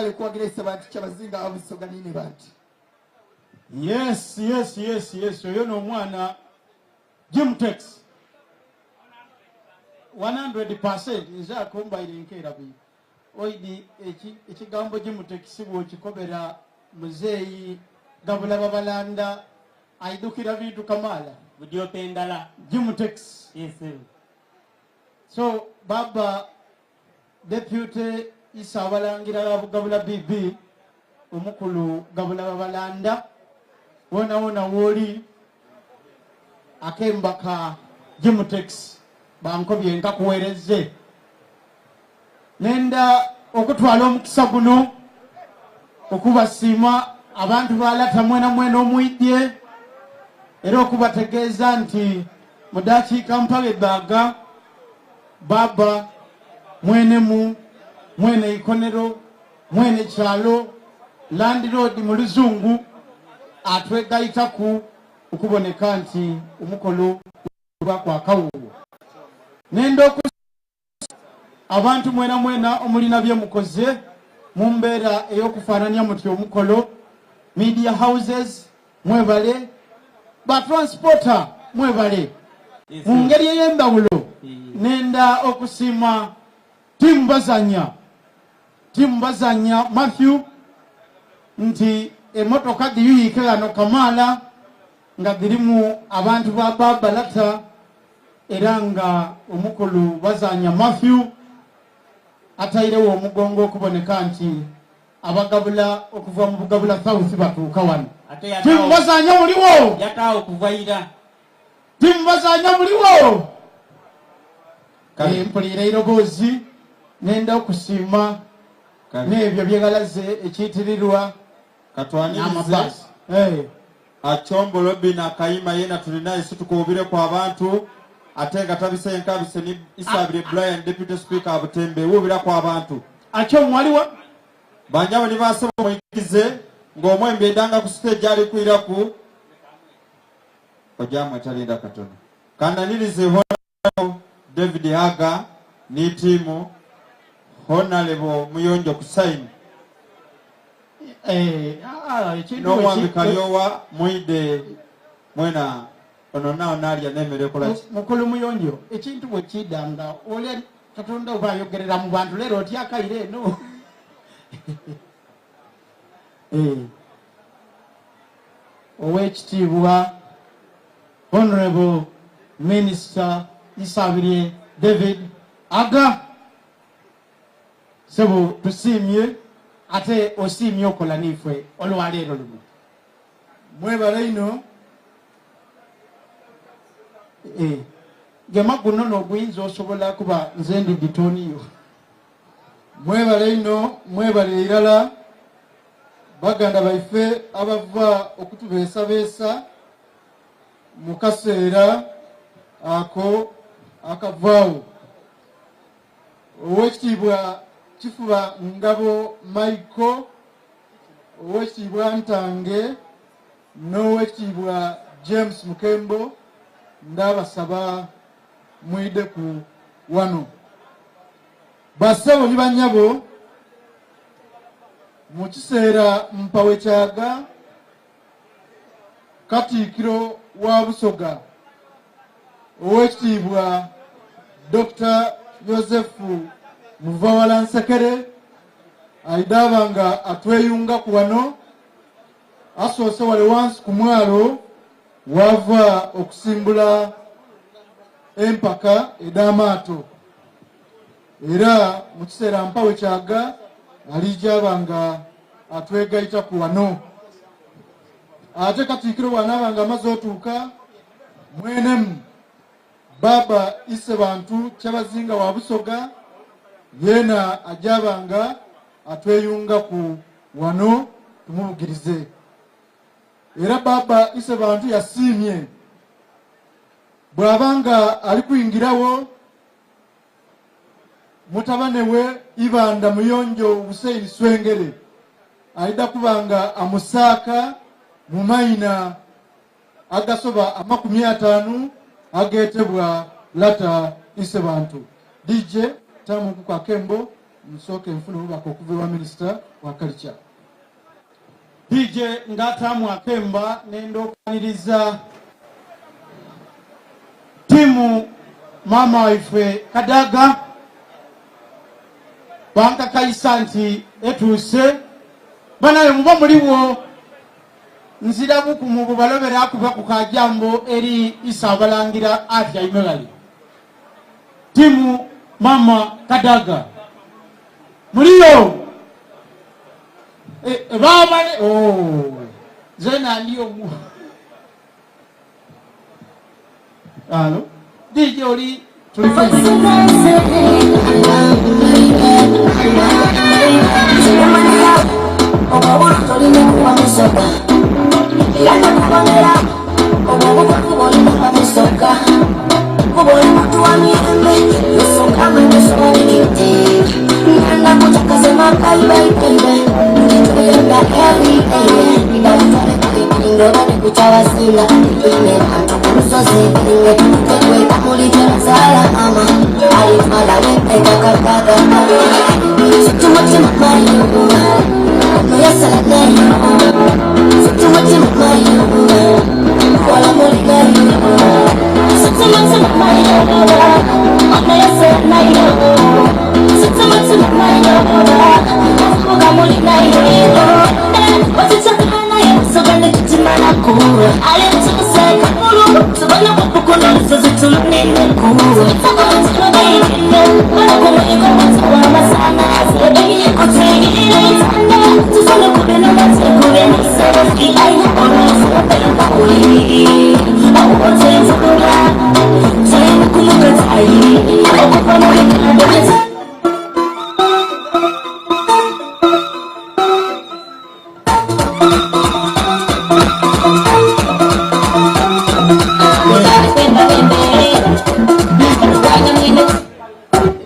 M: Omwale kwagira abantu Kyabazinga abusoga nini bantu.
N: Yes. Oyo n'omwana Jim Tex. 100% nza akombaire nkeera bi. Oidi ekigambo Jim Tex bw'okikobera muzeeyi Gabula Babalanda aidukira bintu Kamala.
O: Budiope endala.
N: Jim Tex.
O: Yes, sir.
N: So Baba Deputy Isa Abalangira Gabula BB omukulu Gabula Babalanda wona woli akembaka Jim Tex bankobye nka kuwereze nenda okutwala omukisa guno okubasiima abantu balata mwena omwidye era okubategeeza nti mu dakiika mpabe baga Baba mwene ikonero mwene kyalo landlord mu Luzungu atwegayitaku okuboneka nti omukolo kwa kawuwo nendo abantu mwena omulina bye mukoze mu mbeera ey'okufaananya muti omukolo media houses mwebale ba transporter mwebale mu ngeri ey'endawulo nenda okusiima timu bazanya Matthew nti emotoka diyuyike gano Kamala nga dirimu abantu ba Baba Lata era nga omukulu bazanya Matthew atairewo omugongo okuboneka nti abagabula okuva mu Bugabula South batuuka wano. Timu bazanya muliwo
O: yataawo kuvaira.
N: Timu bazanya muliwo mpulira irobozi nenda okusiima n'ebyo byegalaze ekiyitirirwa
P: katwanirize Achombolo bina Kayima yena tulina isitukubire kwa abantu ate nga tabise nkabise ni Isabire Brian Deputy Speaker abutembe wubira kwa abantu
N: acho mwaliwa
P: banjabo ni basaba muyikize ng'omwembe danga ku stage ali kuiraku ojamwe talinda katono kananirize hono David Haga ni timu Honorable Muyonjo kusaini n'omwami Kalyowa mwide mwena ono nao nalya nemere kolaki
N: mukulu Muyonjo ekintu bwe kidanga ole Katonda obayogerera mu bantu lero otyakaire eno Owekitiibwa Honorable Minister Isabire David Aga sebo tusiimye ate osiimye okola nifwe olwaleero luno mwebale ino gema guno n'oguyinza osobola kuba nze ndi bitoniyo mwebale ino mwebale irala baganda baife abava okutubeesabeesa mu kaseera ako akavaawo owekitiibwa Kifuba Ngabo Michael owekitiibwa Ntange n'owekitiibwa James Mukembo ndabasaba mwide ku wano basebo ni banyabo mu kiseera mpawe kyaga Katiikiro wa Busoga owekitiibwa Dr. Yosefu Muvawala Nsekere aidabanga atweyunga ku wano asoose wale wansi ku mwalo wava okusimbula empaka ed'amaato era mu kiseera mpawe kyaga alijabanga atwegayita ku wano ate Katiikiro bw'anaabanga amaze otuuka mwenemu Baba ise bantu Kyabazinga wa Busoga yena ajabanga atweyunga ku wano tumubugirize era Baba ise bantu yasiimye bw'abanga ali kuyingirawo mutabane we Ibanda Muyonjo Hussein Swengere aida kubanga amusaaka mu mayina agasoba 50 agetebwa Lata ise bantu DJ tamu kwa Kembo Nsooke nfuna obubaka okuva wa Minister wa Culture. DJ ngatamu akemba n'endookaniriza timu mama waife Kadaga banka kaisa nti etuuse banayo muba muliwo nzira buku mu bubalobera akuva ku kajambo eri isabalangira afya imelali timu mama Kadaga muliyo babale zena ndiyo alo DJ oli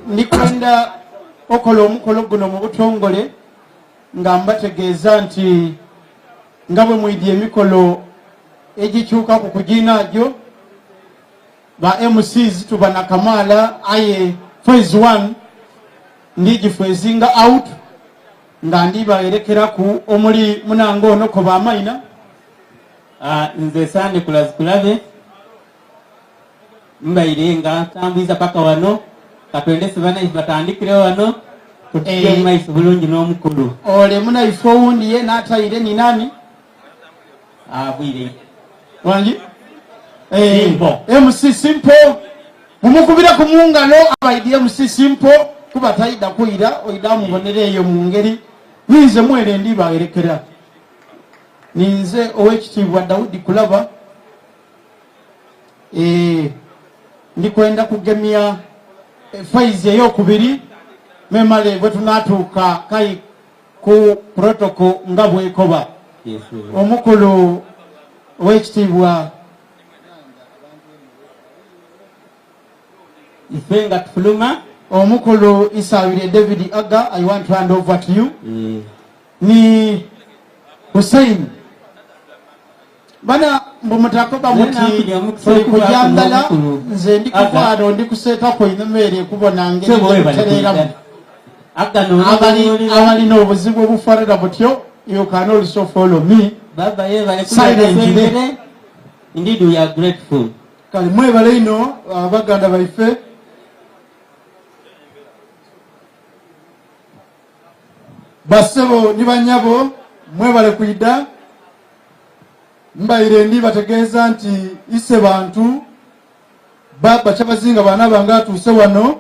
N: ndikwenda okola omukolo guno mu butongole nga mbategeeza nti nga bwe mwidye emikolo egikyuka ku kuginajo ba MCs tubana Kamala aye phase 1 ndigifuezinga out nga ndibayerekera ku omuli munango ono ko bamaina
O: nze sande kulabe mbayirenga tambuiza paka wano katwendese bana batandikire wano kutije maiso bulungi n'omukulu
N: ole muna ifo wundi ye natayire ni nani
O: bwire
N: wangi MC Simple mumukubira ku mungalo abayidi MC Simple kuba tayida kuira oida mubonereyo mu ngeri ninze mwere ndibayerekera ninze owekitibwa Daudi Kulaba ndikwenda kugemia phase eyokubiri memale bwe tunatuuka kai ku protocol nga bwekoba omukulu owekitibwa
O: ifenga tufuluma
N: omukulu Isabire David Aga. I want to hand over to you. Ni Hussein bana mbumutako bamuti tuli kujandala nze ndikufaano ndikuseta ko inemere kubona ngeri terera abalina obuzibu obufaanana butyo. You can also follow me.
O: Baba yebale
N: silently.
O: Indeed we are grateful.
N: Kali mwebale ino abaganda baife basebo nibanyabo mwebale kuida mbaire ndi bategeeza nti ise bantu baba Kyabazinga bana bange atuuse wano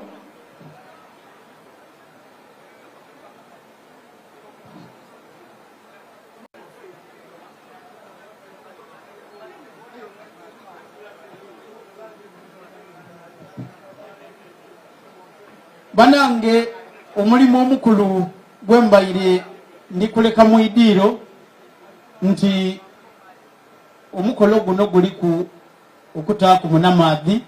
N: banange omulimu omukulu gwembaire ndikuleka mu idiro nti omukolo guno guli ku okutaaku munamaadhi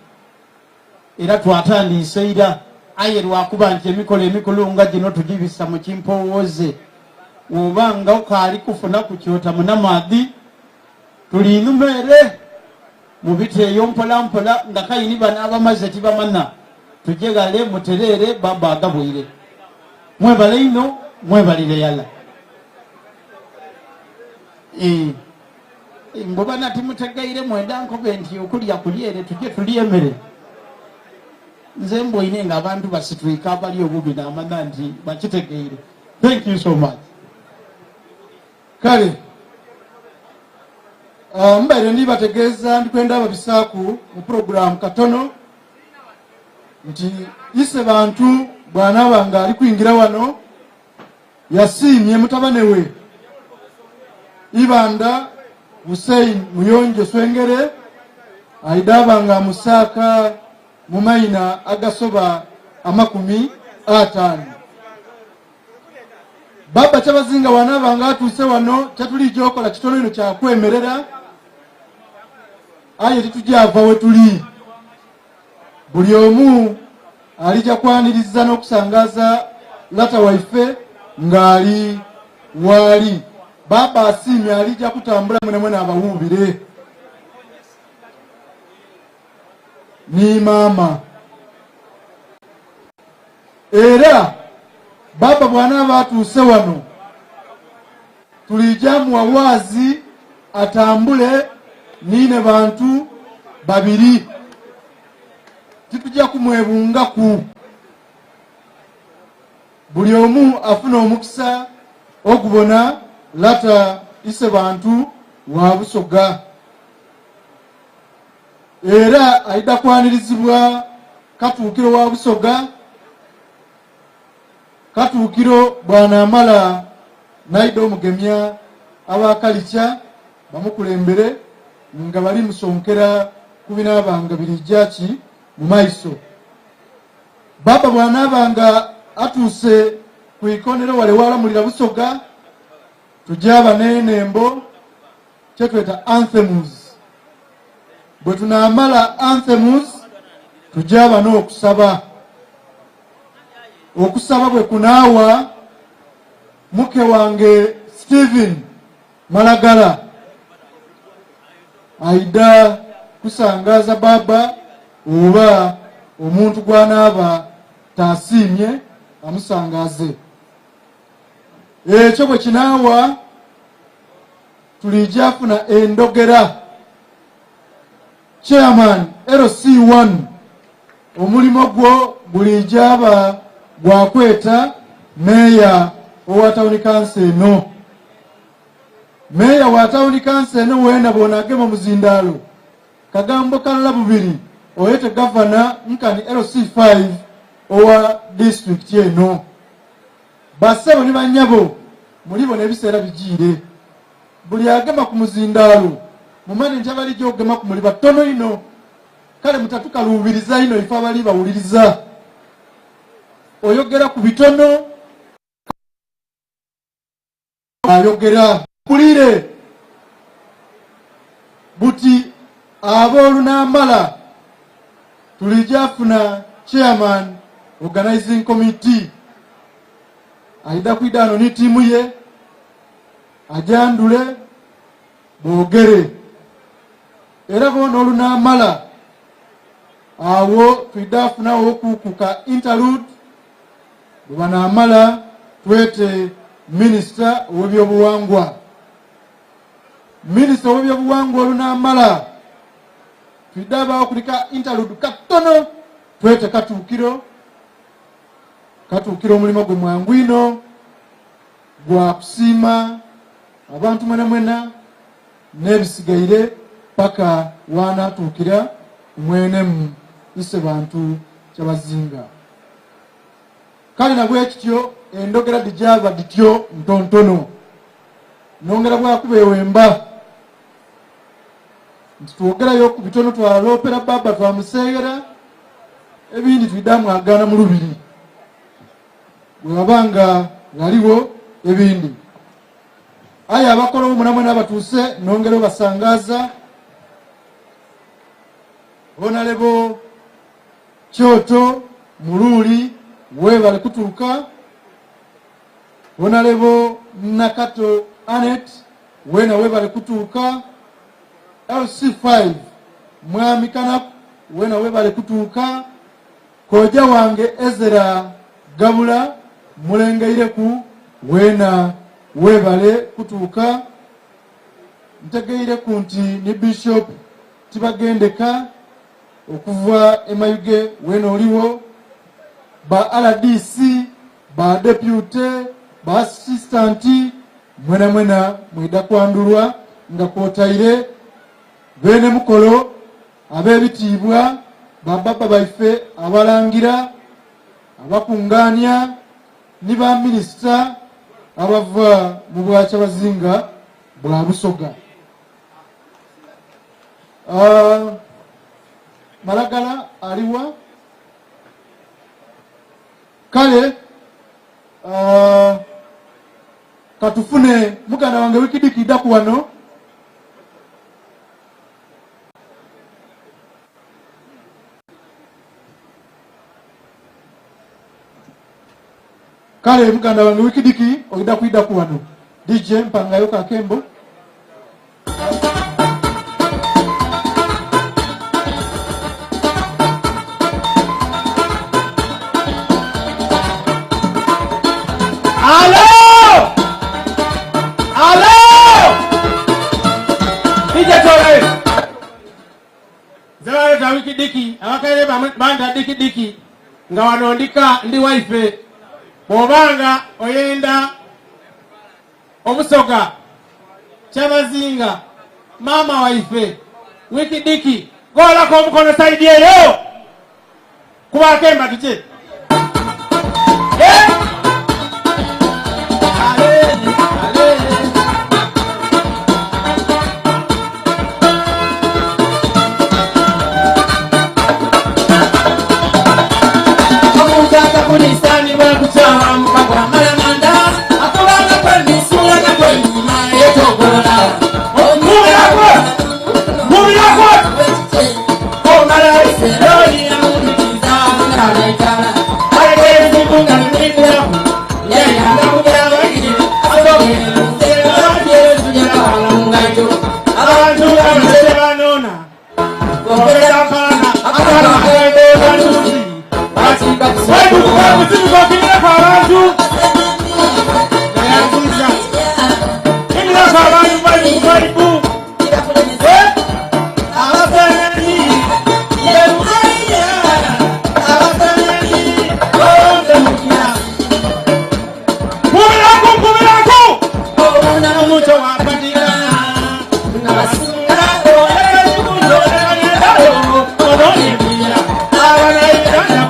N: era twatandise ira aye lwakuba nti emikolo nga gino tugibisa mu kimpowooze obanga okaali kufuna ku kyota munamaadhi tulinumere mu biteeyo mpola mpola nga kayini bana abamaze tibamana tujegale muterere baba agabwire mwebale ino mwebalire yala mboba nati mutegeire mwenda nkobe nti okulya kulyere tujye tulyemere nze mboine nga abantu basitwika abali obubi n'amanya nti bakitegeire. Thank you so much. Kale mbaire ndibategeeza ndikwenda ababisaaku mu program katono nti ise bantu bw'anaaba nga ali kuyingira wano yasiimye mutabane we Ibanda Hussein Muyonjo Swengere aidaba nga musaaka mu mayina agasoba 50. Baba Kyabazinga wanaaba nga atuuse wano tetulijja okola kitono ino kyakwemerera aye tetujava we tuli. Buli omu alijja kwaniriza n'okusangaza lata waife ng'ali wali. Baba asiimye alijja kutambula mwenemwene abawuubire. Ni mama era baba bw'anaaba atuuse wano tulijja muwawaazi atambule niine bantu babiri titujja kumwebungaku. Buli omu afuna omukisa okubona lata ise bantu wa Busoga era aida kwanirizibwa Katuukiro wa Busoga. Katuukiro bwana amala naida omugemya abakalica bamukulembere nga bali musonkera kubinaabanga birijjaki mu maiso. Baba bw'anaabanga atuuse ku ikonero wale walamulira Busoga tujaba n'enembo kyetweta anthems. Bwe tunaamala anthems tujaba n'okusaba. Okusaba bwe kunaawa muke wange Stephen Malagala aida kusangaza baba oba omuntu gw'anaaba tasiimye amusangaze. Ekyo bwe kinaawa tulijja afuna endogera. Chairman LC1 omulimo gwo bulijja aba gwakweta meya owa town council eno. Meya wa town council eno wenda bw'onaagema muzindaalo kagambo kalala bubiri oyete governor nkani LC5 owa district eno. Basebo ni banyabo mulibona ebiseera bigiire. Buli agema ku muzindaalo mumanye nti abalijja okugema ku muli batono ino. Kale mutatukaluubiriza ino ife abali bawuliriza. Oyogera ku bitono ayogera kulire buti aboolunambala tulijja afuna chairman organizing committee aida kwidano ni timu ye ajandule boogere era bono olunambala awo twidda afunawo okukuka interlude bw'anaamala twete minisita ow'ebyobuwangwa. Minisita ow'ebyobuwangwa olunaamala twidde abaawo kulika interlude katono twete Katuukiro. Katuukiro omulimo gwe mwangu ino gwa kusiima abantu mwena mwena n'ebisigaire paka wanaatuukira mwenemu ise bantu Kyabazinga. Kale na bwekityo endogera dijava dityo ntontono nongera bwakuba ewemba nti twogerayo ku bitono twaloopera baba twamuseegera ebindi twiddamu agaana mu lubiri bwe wabanga ngaliwo ebindi. Aye abakola omunamwe n'abatuuse nongera basangaza Honorable Kyoto Mululi webale kutuuka. Honorable Nakato Anet wena webale kutuuka. LC5 Mwami Kanaku wena webale kutuuka. Koja wange Ezra Gabula mulengeireku wena webale kutuuka ntegeireku nti ni bishop tibagendeka okuva emayuge wena oliwo ba RDC ba deputy ba assistant mwena mwida kwandulwa nga kwotaire bene mukolo abebitibwa bababa baife abalangira abakunganya ni ba minister abava mu Bwakyabazinga bwa Busoga. Malagala aliwa kale katufune muganda wange wikidikida kuwano kale muganda wange wikidiki ogida kuida kuwano DJ mpangayo kakembo.
Q: Diki abakaire banda diki nga wanondika ndi wife bobanga oyenda Obusoga Kyabazinga mama wife wiki diki gola ko mukono side eyo kuba kemba tuche Kunisani wa kuchawa mpaka malamanda akubanga kwa nisula na kwa nyuma yetokola mumi yako mara iseroni ya mumikiza kalekala alekezi bunga mnikula yaya nakubya wakili asoge msela sujela wala mungaito abantu abasele banona kopera kana akala kwebe banuzi Waibu kwa mzimu kwa kimila kwa watu Nayanguza Kimila kwa watu waibu Awasanani Yemaya Awasanani Oda mkia Kumilako Una mucho wapatikana Nawasunga Oya yukundo Odoni bila Awana idana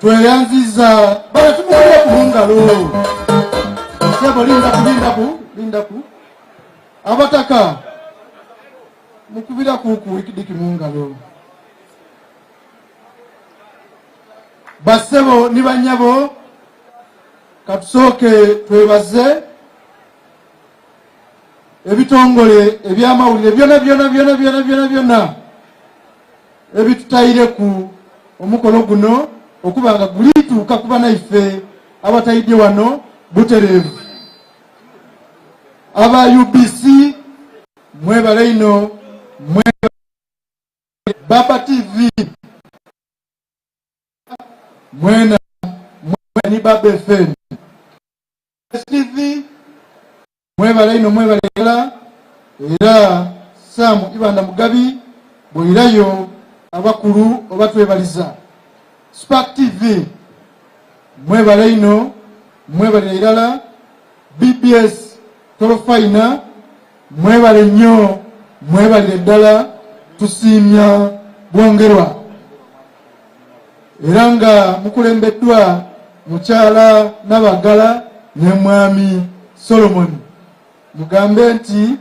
N: Tweyanziza bale tumukubira ku ngalo. Sebo linda ku abataka mukubira ku wikidiki mu ngalo. Basebo ni banyabo katusoke twebaze ebitongole ebyamawulire byona ebitutayire ku omukolo guno okubanga gulituuka kuba naife abatayidde wano butereevu. Aba UBC mwebale ino, Baba TV mwena ni Baba FM TV mwebale ino mwebale era Samu Ibanda Mugabi bwirayo abakulu obatwebaliza. Spark TV mwebale ino mwebale irala. BBS Torofaina mwebale nnyo mwebale ddala tusiimya bwongerwa. Era nga mukulembeddwa mukyala Nabagala ne mwami Solomon. Mugambe nti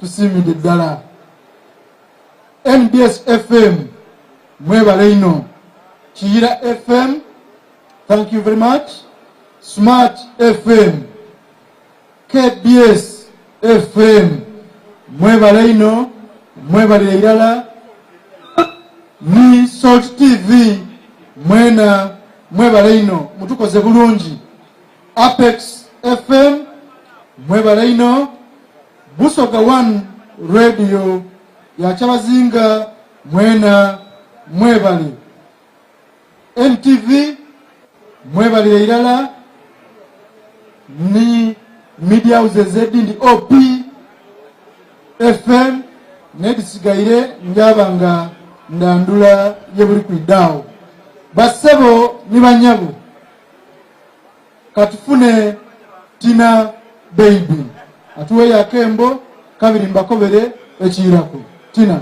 N: tusiimidde ddala. NBS FM mwebale ino. Kiyira FM, thank you very much. Smart FM, KBS FM mwebale ino mwebale irala. Ni Salt TV mwebale ino mutukoze bulungi. Apex FM mwebale ino. Busoga One Radio ya Kyabazinga mwebale. NTV mwebale irala. Ni Media Houses ndi OP FM nedisigaire njabanga ndandula yebuli kwidao. Basebo ni banyabo katufune Tina Baby atuwe ya kembo kabiri mbakobere ekirako. Tina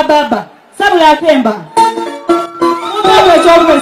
N: Baba sabula kemba. Mbawe chomwe.